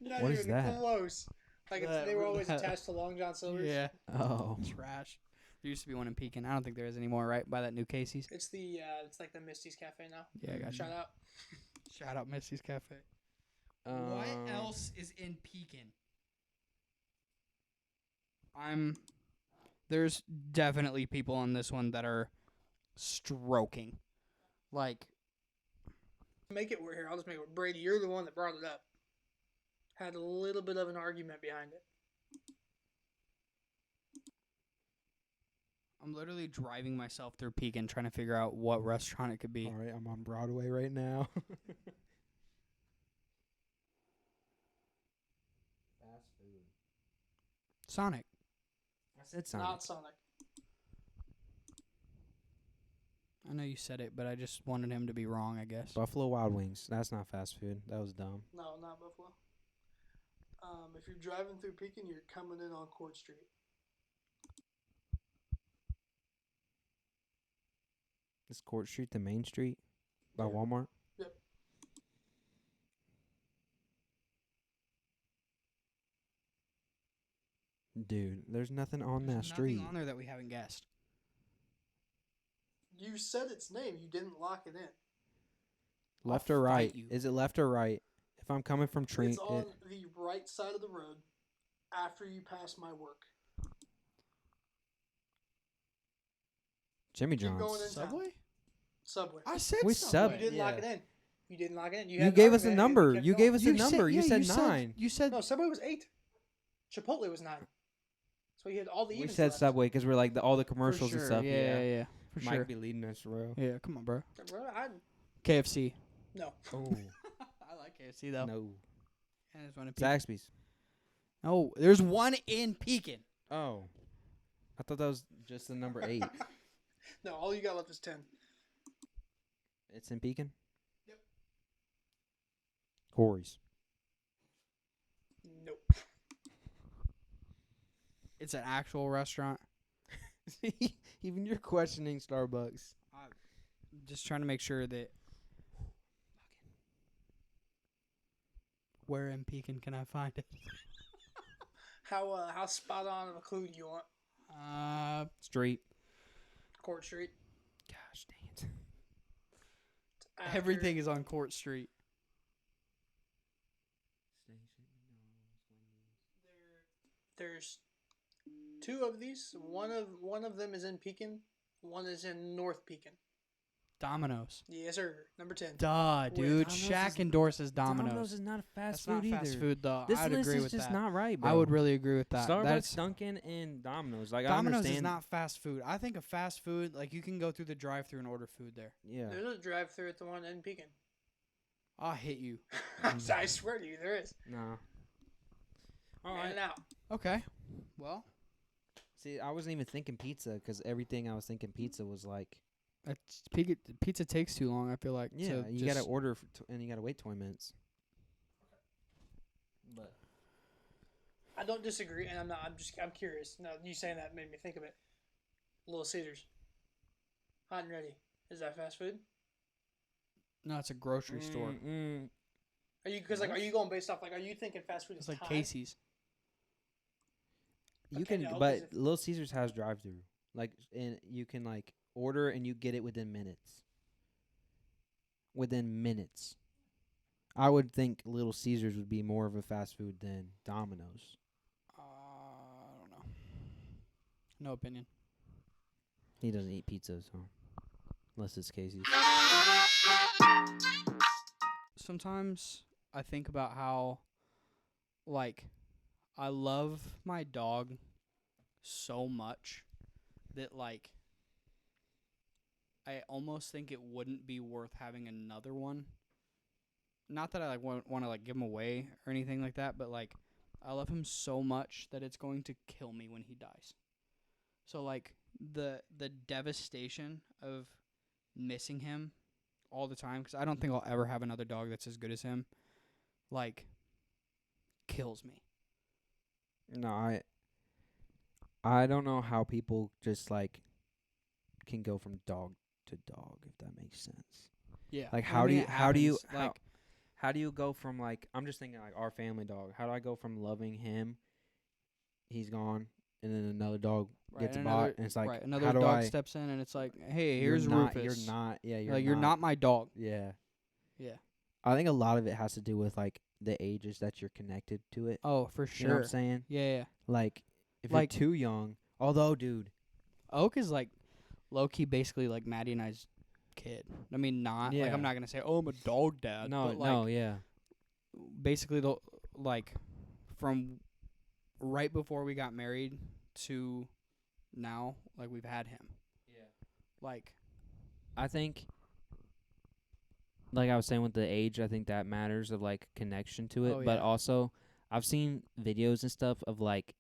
Not What is even that? close. Like That- they were always that- attached to Long John Silver's. Yeah. Oh. Trash. There used to be one in Pekin. I don't think there is anymore, right? By that new Casey's. It's it's like the Misty's Cafe now. Yeah, I got Shout out. Shout out Missy's Cafe. Um, What else is in Pekin? There's definitely people on this one that are stroking. Like, Make it work here. I'll just make it work. Brady, you're the one that brought it up. Had a little bit of an argument behind it. I'm literally driving myself through Pekin trying to figure out what restaurant it could be. All right, I'm on Broadway right now. Fast food. Sonic. I said Sonic. Not Sonic. I know you said it, but I just wanted him to be wrong, I guess. Buffalo Wild Wings. That's not fast food. That was dumb. No, not Buffalo. If you're driving through Pekin, you're coming in on Court Street. Is Court Street the main street by Yeah. Walmart? Yep. Dude, there's nothing on There's that street. nothing on there that we haven't guessed. You said its name. You didn't lock it in. Left I'll or right? fight you. Is it left or right? If I'm coming from Trent, It's on the right side of the road after you pass my work. Jimmy Keep John's. going in town. Subway? Subway. I said We Subway. You didn't lock it yeah. in. You didn't lock it in. You had an gave us a argument and number. kept You going. gave us a number. You said 9. You said No, Subway was 8. Chipotle was 9. So you had all the We evens said left. Subway because we're like all the for commercials sure. and stuff. Yeah. For Mike sure. be leading us, bro. Yeah, come on, bro. Bro, KFC. no. Oh I like KFC though. no, And there's one in Pekin. Zaxby's. No, there's one in Pekin. Oh, I thought that was just the number 8. No, all you got left is 10. It's in Pekin. Yep. Corey's. Nope. It's an actual restaurant. Even you're questioning Starbucks. I'm just trying to make sure that. Where in Pekin can I find it? How spot on of a clue do you want? Street. Court Street. Gosh dang it. After- Everything is on Court Street. There's two of these. One of them is in Pekin. One is in North Pekin. Domino's. Yes, sir. Number 10. Duh, dude. Domino's Shaq is- endorses Domino's. Domino's is not a fast That's food not either. fast food, though. This I'd list agree is with just that. not right, bro. I would really agree with that. Starbucks, That's, Dunkin', and Domino's. Like I Domino's understand. is not fast food. I think of fast food, like you can go through the drive-thru and order food there. Yeah. There's a drive-thru at the one in Pekin. I'll hit you. I swear to you, there is. Nah. All In right. and out. Okay. Well, See, I wasn't even thinking pizza because everything I was thinking pizza was like. pizza takes too long, I feel like. Yeah, to you gotta just- order and you gotta wait 20 minutes. But I don't disagree, and I'm curious. Now, you saying that made me think of it. Little Caesars. Hot and ready. Is that fast food? No, it's a grocery store. Are you are you going based off are you thinking fast food It's is like time? Casey's. You Okay, can, no, 'cause but if- Little Caesars has drive-through. Like, and you can like order and you get it within minutes. Within minutes. I would think Little Caesars would be more of a fast food than Domino's. I don't know. No opinion. He doesn't eat pizza, so unless it's Casey's. Sometimes I think about how, like, I love my dog so much that, like, I almost think it wouldn't be worth having another one. Not that I like want to like give him away or anything like that, but like I love him so much that it's going to kill me when he dies. So like the devastation of missing him all the time, because I don't think I'll ever have another dog that's as good as him, like kills me. No, I don't know how people just like can go from dog to dog, if that makes sense. Yeah. Like I how do mean, you it how do you happens, how, like how do you go from like I'm just thinking like our family dog. How do I go from loving him, he's gone, and then another dog gets and bought, another, and it's like right, another how do dog I? steps in and it's like, hey, You're here's not, Rufus. You're not. Yeah, You're not my dog. Yeah. Yeah. I think a lot of it has to do with like the ages that you're connected to it. Oh, for You know what sure. I'm saying? Yeah. Like if Like- you're too young. Although, dude, Oak is like low key, basically like Maddie and I's kid. I mean, not like Yeah. I'm not gonna say, oh, I'm a dog dad. no, but like, no, yeah, basically the like from right before we got married to now, like we've had him. yeah. Like, I think, like I was saying with the age, I think that matters of like connection to it. Oh, But yeah. also, I've seen videos and stuff of like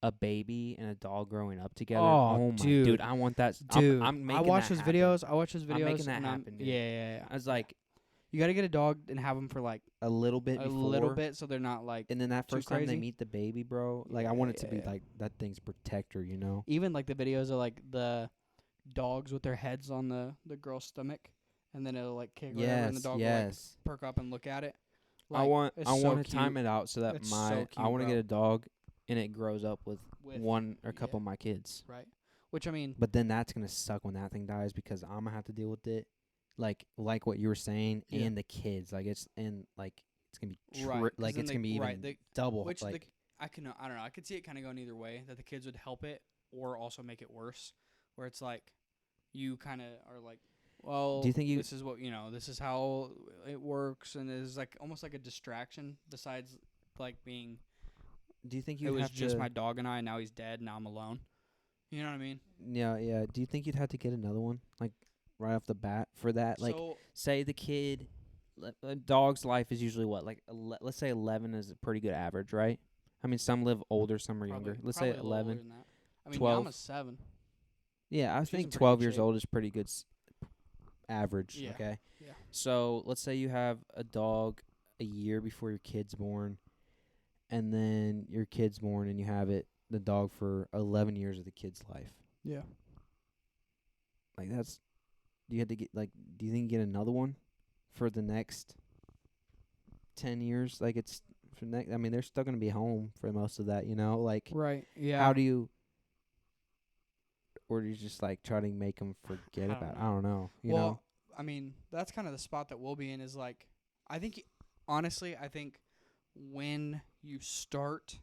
a baby and a dog growing up together. Oh, my dude. I want that. dude, I'm making I watch that his happen. videos. I watch his videos. I'm making that and happen, dude. Yeah. I was like You got to get a dog and have them for like a little bit a before, little bit, so they're not like and then that too first time they crazy. meet the baby, bro. Like I want it to be Yeah. like that thing's protector, you know. even like the videos of like the dogs with their heads on the girl's stomach, and then it'll like kick whatever, and the Yes, dog will like yes. perk up and look at it. I Like, want it's I so want to time cute. it out so that It's my so I cute, want to bro. get a dog and it grows up with With- one or a couple yeah. of my kids. Right. Which I mean, But then that's gonna suck when that thing dies because I'm gonna have to deal with it, like what you were saying, Yeah. and the kids. Like it's and like it's gonna be right? 'cause like then it's they- gonna be even right, they- double. which like I don't know. I could see it kind of going either way. That the kids would help it or also make it worse. Where it's like you kind of are like, well, Do you think you- this is what this is how it works, and it's like almost like a distraction. Besides, like being do you think it you'd was have just to? my dog and I, and now he's dead. Now I'm alone. You know what I mean? Yeah. Do you think you'd have to get another one like right off the bat for that? Like so say the kid, a dog's life is usually what like let's say 11 is a pretty good average, right? I mean some live older, some are younger. Let's say probably a little 11. older than that. I mean, 12. I'm a 7. Yeah, I She's in think pretty 12 good years shape. old is pretty good average, Yeah. okay? Yeah. So, let's say you have a dog a year before your kid's born, and then your kid's born, and you have the dog for 11 years of the kid's life. Yeah. Like that's, do you have to get do you think you get another one for the next 10 years? Like it's for next. I mean, they're still gonna be home for most of that. Like Right. Yeah. how do you, or do you just like try to make them forget I about it? don't I don't know. You well, know? I mean, that's kind of the spot that we'll be in. Is like, I think, honestly, I think when you start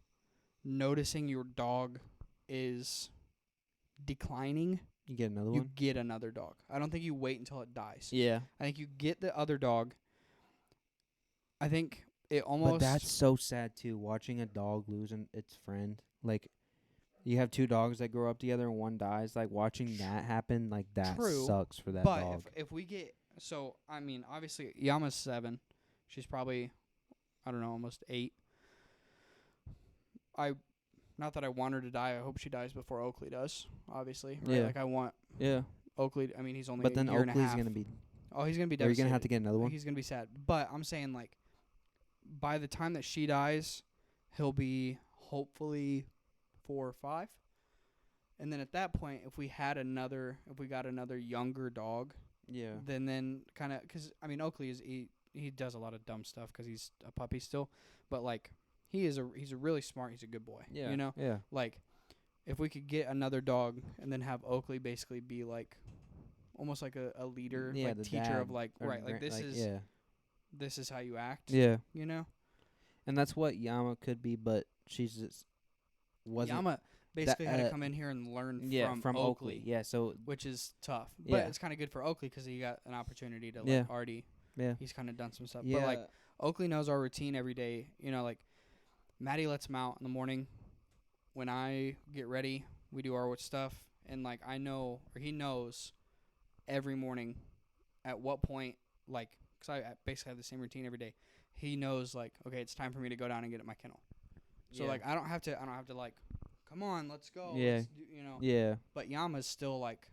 noticing your dog is declining, You get another you one. get another dog. I don't think you wait until it dies. Yeah, I think you get the other dog. I think it almost. but that's so sad too. Watching a dog losing its friend, like you have two dogs that grow up together and one dies. Like watching that happen, like that True, sucks for that but dog. if we get I mean, obviously Yama's 7. She's probably, I don't know, almost 8. Not that I want her to die. I hope she dies before Oakley does. Obviously, right? Yeah. Like I want Yeah, Oakley. I mean, he's only but a then year and a Oakley's half. gonna be. Oh, he's gonna be Are you devastated. gonna have to get another one? He's gonna be sad. But I'm saying, like, by the time that she dies, he'll be hopefully 4 or 5. And then at that point, if we got another younger dog, Yeah. then kind of, because I mean, Oakley he does a lot of dumb stuff because he's a puppy still, but like he's a really smart. He's a good boy. Yeah. You know, Yeah. like if we could get another dog and then have Oakley basically be like almost like a leader, Yeah, like the teacher dad of like or right, like this is Yeah. this is how you act. Yeah. You know, And that's what Yama could be, but she's just wasn't. Yama basically had to uh, come in here and learn from Oakley. Yeah. So which is tough. But Yeah. it's kind of good for Oakley because he got an opportunity to like Yeah. already. yeah. He's kind of done some stuff. Yeah. But like Oakley knows our routine every day. You know, like Maddie lets him out in the morning. When I get ready, we do our stuff, and like I know or he knows every morning at what point, like, because I basically have the same routine every day. He knows like, okay, it's time for me to go down and get at my kennel. So Yeah. like I don't have to like, come on, let's go. Yeah. Let's do, you know. Yeah. But Yama's still like,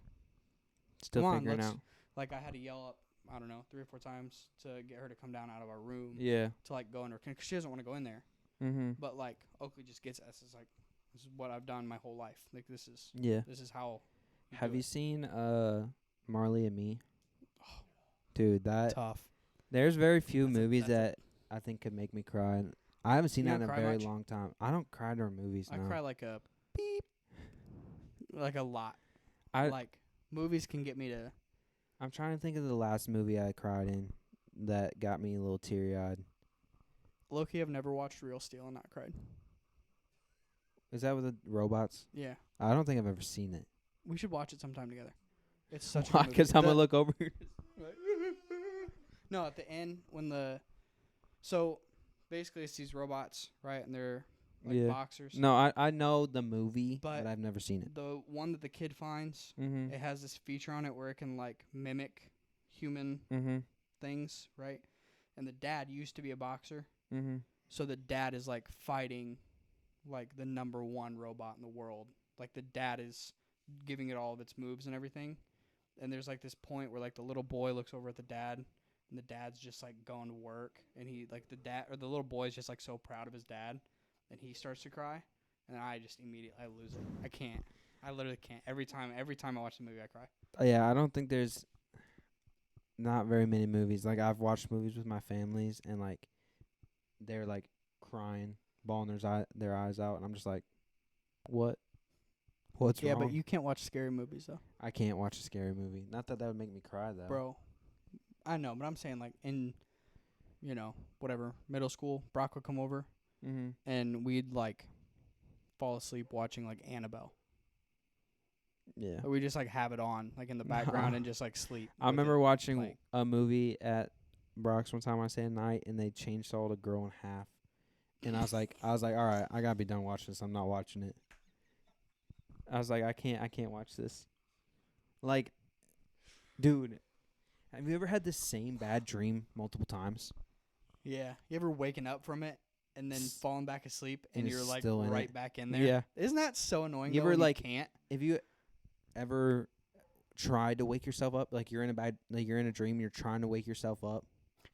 Still come on, figuring let's- out. like I had to yell up, I don't know, 3 or 4 times to get her to come down out of our room Yeah. to like go in her kennel because she doesn't want to go in there. Mhm. But like Oakley just gets us. It's like this is what I've done my whole life. Like this is Yeah. how. Have do you it. seen Marley and Me? Dude, that Tough? there's very few That's a- movies that's that I think could make me cry. And I haven't seen You that in don't a cry very much? long time. I don't cry during movies I now. cry like a beep, like a lot. I- like movies can get me to. I'm trying to think of the last movie I cried in that got me a little teary-eyed. Loki, I've never watched Real Steel and not cried. Is that with the robots? Yeah, I don't think I've ever seen it. we should watch it sometime together. It's such a Why? good movie. 'Cause I'm gonna The- look over here. No, at the end when so basically it's these robots, right? And they're like Yeah. boxers. No, I know the movie, But but I've never seen it. The one that the kid finds, Mhm. it has this feature on it where it can like mimic human Mhm. things, right? And the dad used to be a boxer, Mhm. so the dad is like fighting like the number 1 robot in the world. Like the dad is giving it all of its moves and everything. And there's like this point where like the little boy looks over at the dad and the dad's just like going to work and he like the little boy's just like so proud of his dad and he starts to cry and I just immediately I lose it. I can't. I literally can't. Every time I watch the movie I cry. Yeah, I don't think there's not very many movies. Like I've watched movies with my families and like they're like crying, bawling their eyes out, and I'm just like, what? What's Yeah, wrong? but you can't watch scary movies though. I can't watch a scary movie. Not that would make me cry though. Bro. I know, but I'm saying like in whatever, middle school, Brock would come over Mhm. and we'd like fall asleep watching like Annabelle. Yeah. Or we just like have it on like in the background and just like sleep. I with remember it. watching like- a movie at Brock's one time. I stayed at night, and they changed all the girl in half. And I was like, all right, I gotta be done watching this. I'm not watching it. I was like, I can't watch this. Like, dude, have you ever had the same bad dream multiple times? Yeah. You ever waking up from it and then S- falling back asleep and and you're it's like still in right it. back in there? Yeah. Isn't that so annoying? You though, ever, when like- you can't? Have you ever tried to wake yourself up? Like you're in a dream, and you're trying to wake yourself up.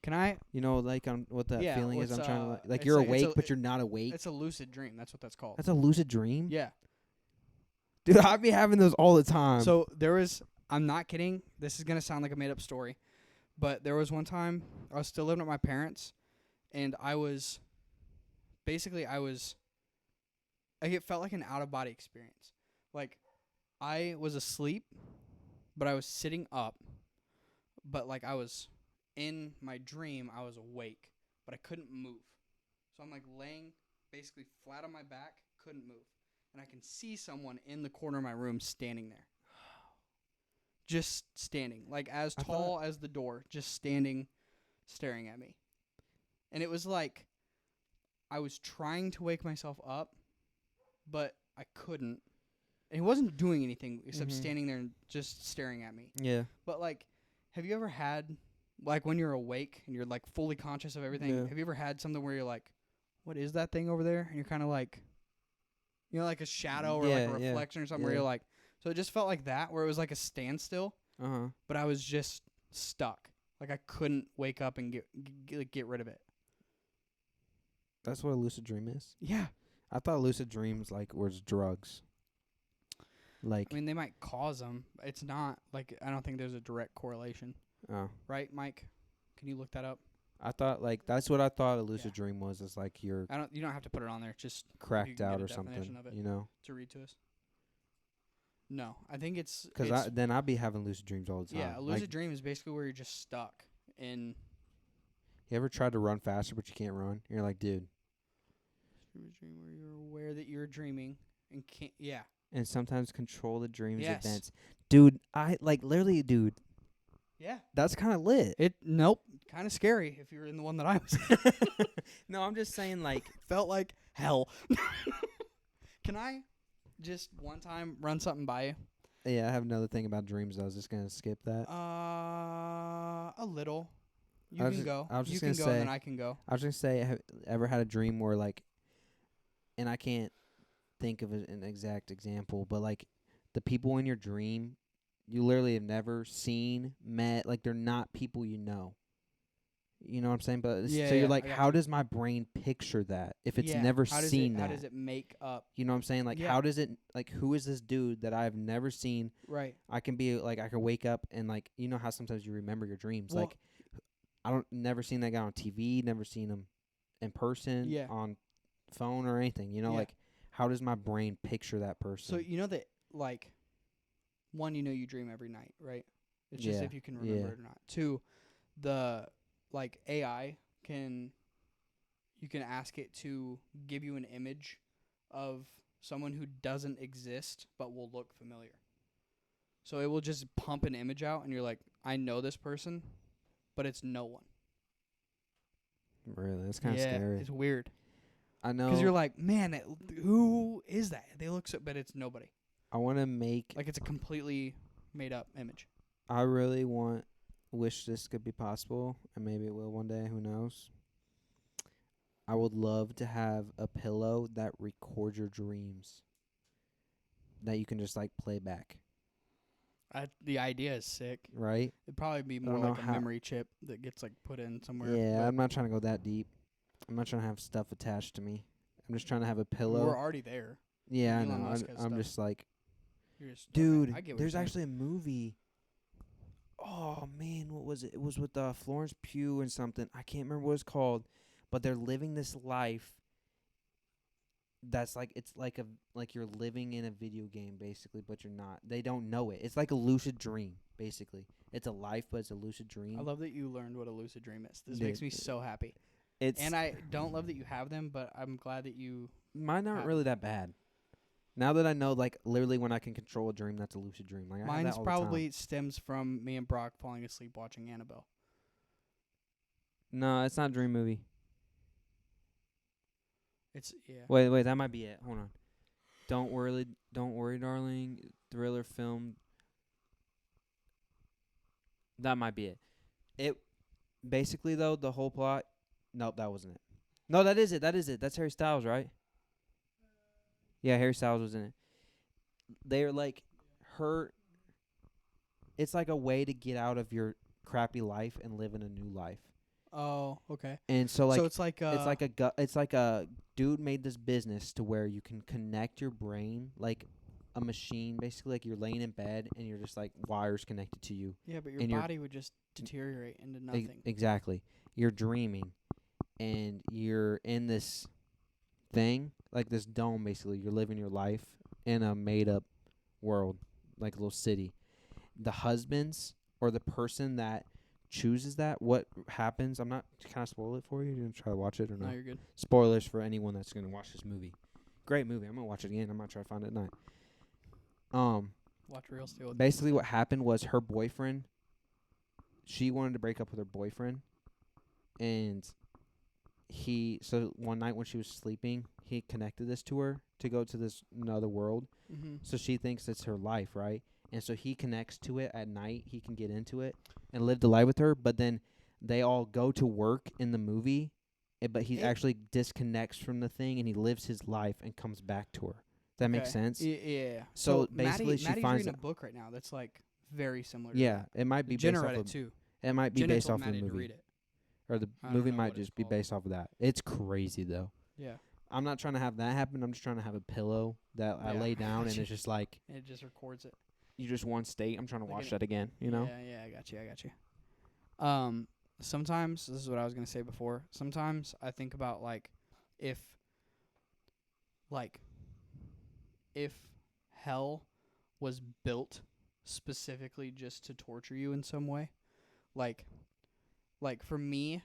Can I? You know, like what that Yeah, feeling is. what's, I'm trying to like it's you're like- it's awake, a- but you're not awake. It's a lucid dream. That's what that's called. That's a lucid dream. Yeah. Dude, I be having those all the time. So there was. I'm not kidding. This is gonna sound like a made up story, but there was one time I was still living with my parents, and I was. Basically, Like it felt like an out of body experience. Like I was asleep, but I was sitting up. But like I was in my dream, I was awake, but I couldn't move. So I'm like laying basically flat on my back, couldn't move. And I can see someone in the corner of my room standing there. Just standing, like as I tall as the door, just standing, staring at me. And it was like I was trying to wake myself up, but I couldn't. And he wasn't doing anything except Mhm. standing there and just staring at me. Yeah. But like, have you ever had, like, when you're awake and you're like fully conscious of everything? Yeah. Have you ever had something where you're like, "What is that thing over there?" And you're kind of like, you know, like a shadow or like Yeah, a yeah, reflection or something where yeah. you're like, so it just felt like that, where it was like a standstill, Uh-huh. but I was just stuck. Like I couldn't wake up and get rid of it. That's what a lucid dream is. Yeah. I thought lucid dreams like was drugs. Like I mean, they might cause them. It's not like I don't think there's a direct correlation, oh. right, Mike? Can you look that up? I thought like that's what I thought a lucid Yeah. dream was. Is like you're You don't have to put it on there. Just cracked can out get a or something. definition of it. You know, to read to us. No, I think it's because I'd be having lucid dreams all the time. yeah, a lucid Like, dream is basically where you're just stuck in you ever tried to run faster but you can't run? You're like, dude. a dream where you're aware that you're dreaming and can't. Yeah, And sometimes control the dream's Yes. events. Dude, I like literally, dude. yeah. That's kind of lit. Nope, kind of scary if you're in the one that I was in. No, I'm just saying like Felt like hell. Can I just one time run something by you? yeah, I have another thing about dreams. I was just gonna skip that. A little. You I was can just- go. I was You just can gonna go, and say- then I can go. I was gonna say, have ever had a dream where like, and I can't think of an exact example, but like the people in your dream, you literally have never seen, met, like they're not people you know. You know what I'm saying? But Yeah, so you're yeah, like, I got how you. does my brain picture that if it's Yeah, never how does seen it, that? How does it make up? You know what I'm saying? Like, Yeah. how does it, like, who is this dude that I've never seen? Right. I can be, like, I can wake up and, like, you know how sometimes you remember your dreams? Well- like, never seen that guy on TV, never seen him in person, Yeah. on phone or anything. You know, Yeah. like, how does my brain picture that person? So you know that, like, one, you know you dream every night, right? It's just Yeah, if you can remember yeah. it or not. Two, the like AI you can ask it to give you an image of someone who doesn't exist but will look familiar. So it will just pump an image out, and you're like, I know this person, but it's no one. Really? That's kind of yeah, scary. it's weird. I know. Because you're like, man, who is that? They look so, but it's nobody. I want to make, Like it's a completely made up image. I really wish this could be possible, and maybe it will one day, who knows. I would love to have a pillow that records your dreams that you can just like play back, The idea is sick. right? It'd probably be don't more know like a how- memory chip that gets like put in somewhere. Yeah, but I'm not trying to go that deep. I'm not trying to have stuff attached to me. I'm just trying to have a pillow. we're already there. Yeah, I Elon know. Musk has I'm stuff. just like, You're just, dude, okay, I get what there's you're saying. actually a movie. Oh man, what was it? It was with Florence Pugh and something. I can't remember what it's called, but they're living this life. That's like it's like you're living in a video game basically, but you're not. They don't know it. It's like a lucid dream basically. It's a life, but it's a lucid dream. I love that you learned what a lucid dream is. This Dude, makes me so happy. it's And I don't love that you have them, but I'm glad that you. mine aren't have- really that bad. Now that I know, like literally, when I can control a dream, that's a lucid dream. Like I have that Mine's all the time. probably stems from me and Brock falling asleep watching Annabelle. No, it's not a dream movie. It's yeah. Wait, that might be it. Hold on. Don't worry, darling. Thriller film. That might be it. It basically though the whole plot. Nope, that wasn't it. No, that is it. That's Harry Styles, right? Yeah, Harry Styles was in it. They're like her. It's like a way to get out of your crappy life and live in a new life. Oh, okay. And so like So it's like it's like a dude made this business to where you can connect your brain like a machine, basically. Like you're laying in bed and you're just like wires connected to you. yeah, but your and you're- body would just deteriorate into nothing. Exactly. You're dreaming and you're in this thing, like this dome, basically. You're living your life in a made up world, like a little city. The husbands or the person that chooses that, what happens? I'm not. Can I spoil it for you? You gonna try to watch it or No, no? you're good. Spoilers for anyone that's gonna watch this movie. Great movie. I'm gonna watch it again. I'm gonna try to find it at night. Watch Real Steel. With Basically, what happened was her boyfriend. She wanted to break up with her boyfriend, and so one night when she was sleeping, he connected this to her to go to this another world. Mm-hmm. So she thinks it's her life, right? And so he connects to it at night. He can get into it and live the life with her. But then they all go to work in the movie, but he actually disconnects from the thing and he lives his life and comes back to her. Does that make sense? Yeah. So basically, she Maddie's finds reading a book right now that's like very similar. To Yeah, that. it might be Jenna based read off it of too. it might be Jenna based told off of Maddie the to movie, read it. or the I don't movie know might what it's just be called. based off of that. It's crazy though. Yeah. I'm not trying to have that happen. I'm just trying to have a pillow that I Yeah, lay I down and gotcha. it's just like It just records it. you just one state. I'm trying to Like watch an- that again. You know? Yeah, I got you. Sometimes this is what I was gonna say before. Sometimes I think about like if hell was built specifically just to torture you in some way. Like for me,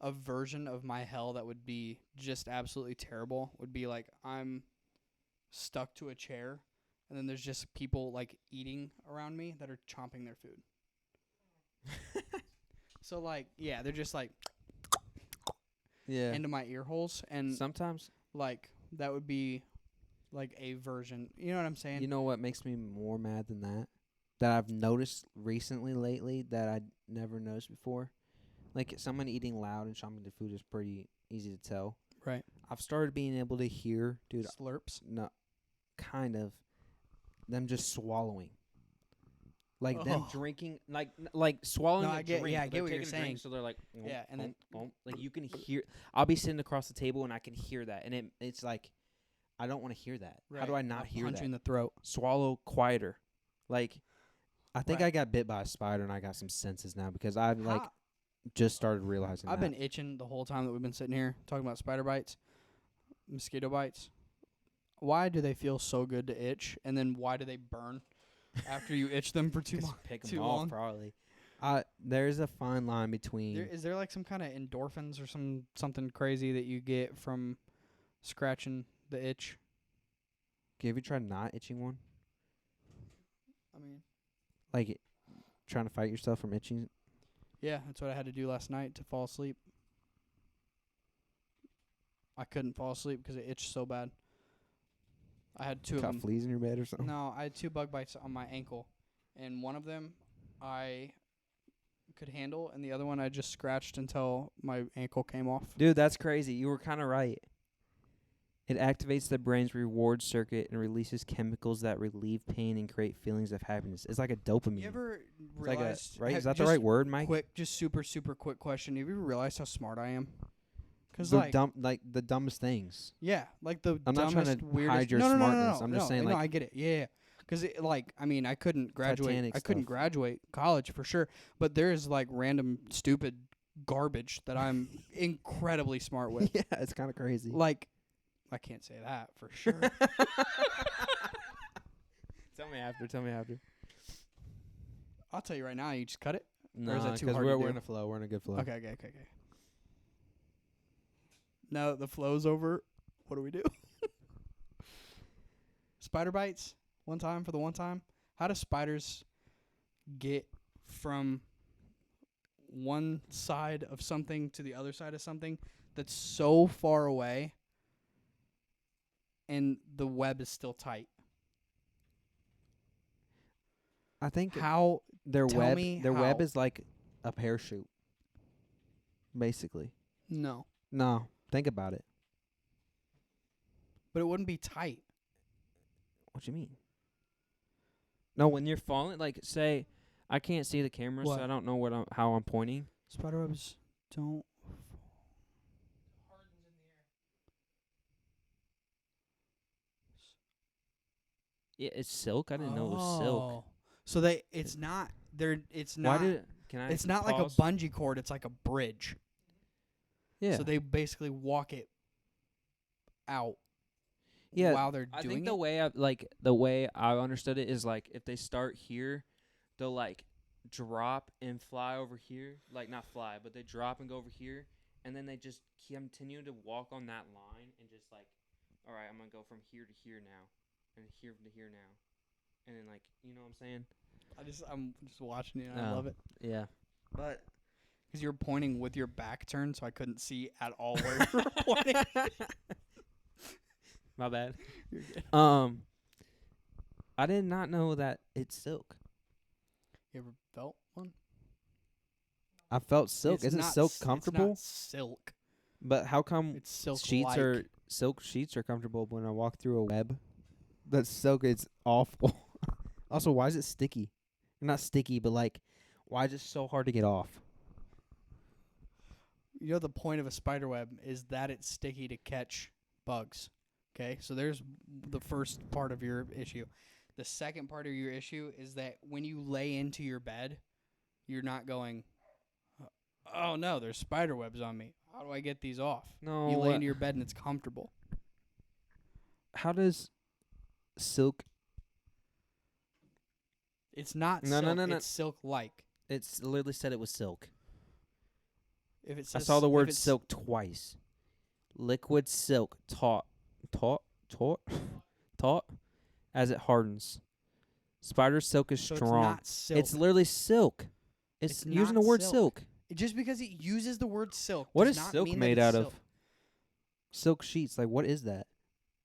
a version of my hell that would be just absolutely terrible would be like I'm stuck to a chair and then there's just people like eating around me that are chomping their food. So like, yeah, they're just like Yeah. into my ear holes, and Sometimes, like that would be like a version. You know what I'm saying? you know what makes me more mad than that? That I've noticed recently, lately, that I never noticed before. Like someone eating loud and chomping their food is pretty easy to tell. Right. I've started being able to hear, dude. Slurps. No, kind of them just swallowing. Like them Oh. drinking, like swallowing No, a I get- drink. yeah, I but get they're what you're taking a drink, saying. so they're like, Yeah, and then- like you can hear. I'll be sitting across the table and I can hear that, and it's like, I don't want to hear that. How do I not hear punch that? you in the throat. Swallow quieter. Like, I think Right. I got bit by a spider and I got some senses now because I've like How- just started realizing. I've that. been itching the whole time that we've been sitting here talking about spider bites, mosquito bites. Why do they feel so good to itch, and then why do they burn after you itch them for too 'Cause long? pick 'em too off long. probably. There's a fine line between. Is there like some kind of endorphins or something crazy that you get from scratching the itch? Have you tried not itching one? I mean, Like trying to fight yourself from itching? yeah, that's what I had to do last night to fall asleep. I couldn't fall asleep because it itched so bad. I had two of Caught them. fleas in your bed or something? No, I had 2 bug bites on my ankle, and one of them I could handle, and the other one I just scratched until my ankle came off. Dude, that's crazy. You were kind of right. It activates the brain's reward circuit and releases chemicals that relieve pain and create feelings of happiness. It's like a dopamine. You ever It's like realized? right? have- Is that the just right word, Mike? Quick, just super quick question. Have you ever realized how smart I am? Because The like, the dumbest things. yeah, like the I'm not trying dumbest, to weirdest. hide your no, smartness. No, I'm just saying, no, like- I get it. Yeah. Because like, I mean, I couldn't graduate. Titanic I couldn't stuff. graduate college for sure. But there is like random stupid garbage that I'm incredibly smart with. Yeah, it's kind of crazy. Like, I can't say that for sure. Tell me after. I'll tell you right now. You just cut it. No, is that too because hard to we're do? in a flow. We're in a good flow. Okay. Now that the flow's over, what do we do? Spider bites. One time for the one time. How do spiders get from one side of something to the other side of something that's so far away and the web is still tight? I think How? their tell web me their web how. is like a parachute. Basically. No. No, think about it. But it wouldn't be tight. What you mean? No, when you're falling, like say, I can't see the camera, What? so I don't know how I'm pointing. Spider webs Don't. Hardens in the air. Yeah, it's silk. I didn't know it was silk. Oh. So it's not. It's Why not. did? Can I? It's not like a pause? bungee cord. It's like a bridge. Yeah. So they basically walk it out. Yeah, While they're I doing think it. the way I understood it is like if they start here, they'll like drop and fly over here, like not fly, but they drop and go over here, and then they just continue to walk on that line and just like, all right, I'm gonna go from here to here now, and here to here now, and then like you know what I'm saying? I'm just watching it. And I love it Yeah, but because you're pointing with your back turned, so I couldn't see at all where you were pointing. my bad. You're good. I did not know that it's silk. You ever felt one? I felt silk. It's Isn't not silk s- comfortable? It's not silk. But how come It's silk. silk sheets are comfortable when I walk through a web? That's silk. It's awful. Also, why is it sticky? Not sticky, but like, why is it so hard to get off? You know the point of a spider web is that it's sticky to catch bugs. Okay, so there's the first part of your issue. The second part of your issue is that when you lay into your bed, you're not going, oh no, there's spider webs on me. How do I get these off? No. You lay into your bed and it's comfortable. How does silk? It's not No, no, silk. no, no. It's silk-like. It's literally said it was silk. If it I says saw the if word it's- silk twice. Liquid silk taut, as it hardens. Spider silk is So strong. it's not silk. It's literally silk. It's It's using not the word silk. silk. Just because it uses the word silk. What does is not silk mean made that out it's of? silk. Silk sheets. Like, what is that?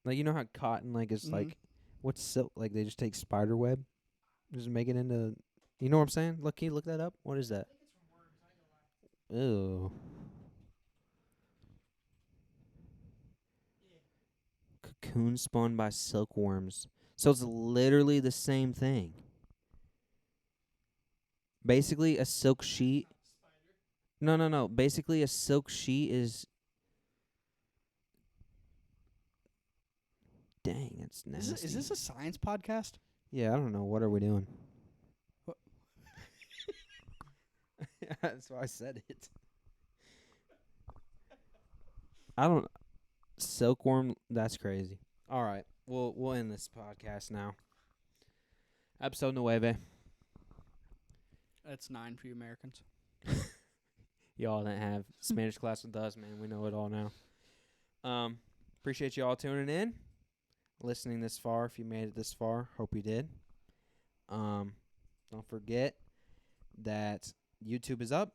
Like, you know how cotton, like, is Mhm. like, what's silk? Like, they just take spider web, just make it into, you know what I'm saying? Look, can you look that up? What is that? Ew. Cocoon spun by silkworms. So it's literally the same thing. Basically, a silk sheet. No. Basically, a silk sheet is. Dang, that's nasty. Is this a science podcast? Yeah, I don't know. What are we doing? What? That's why I said it. I don't. Silkworm. That's crazy. All right, we'll end this podcast now. Episode 9. That's 9 for you Americans. Y'all didn't have Spanish class with us, man. We know it all now. Appreciate you all tuning in, listening this far. If you made it this far, hope you did. Don't forget that YouTube is up.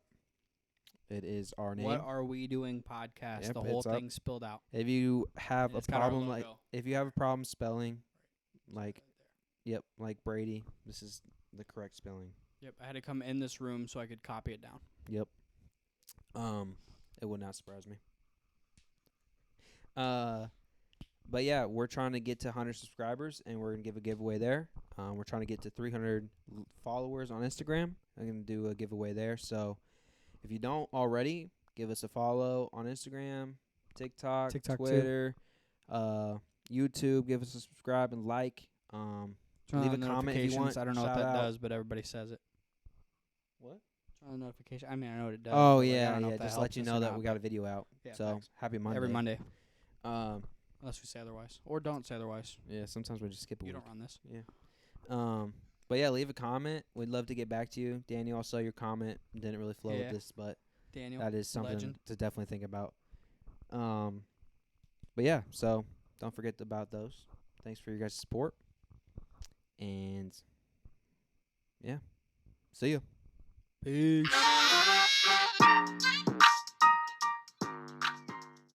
It is our name. What Are We Doing podcast. Yep, The whole it's up. thing spilled out. If you have And a it's got our problem, like logo. if you have a problem spelling, like Right there. yep, like Brady, this is the correct spelling. Yep, I had to come in this room so I could copy it down. Yep. It would not surprise me. But yeah, we're trying to get to 100 subscribers, and we're gonna give a giveaway there. We're trying to get to 300 followers on Instagram. I'm gonna do a giveaway there. So if you don't already, give us a follow on Instagram, TikTok TikTok too. Twitter, YouTube. Give us a subscribe and like. Turn Leave on a comment if you notifications. want. I don't know what Shout that out. does, but everybody says it. What? Turn on notification. I mean, I know what it does. Oh but, like, I yeah, don't know yeah. if that Just let helps you us know or that not, we got a video out. Yeah, So thanks. happy Monday. every Monday, Um, unless we say otherwise, or don't say otherwise. yeah. Sometimes we just skip a You week. don't run this. But yeah, leave a comment. We'd love to get back to you. Daniel, I saw your comment. Didn't really flow Yeah. with this, but Daniel, that is something legend. to definitely think about. But yeah, so don't forget about those. Thanks for your guys' support. And yeah, see you. Peace.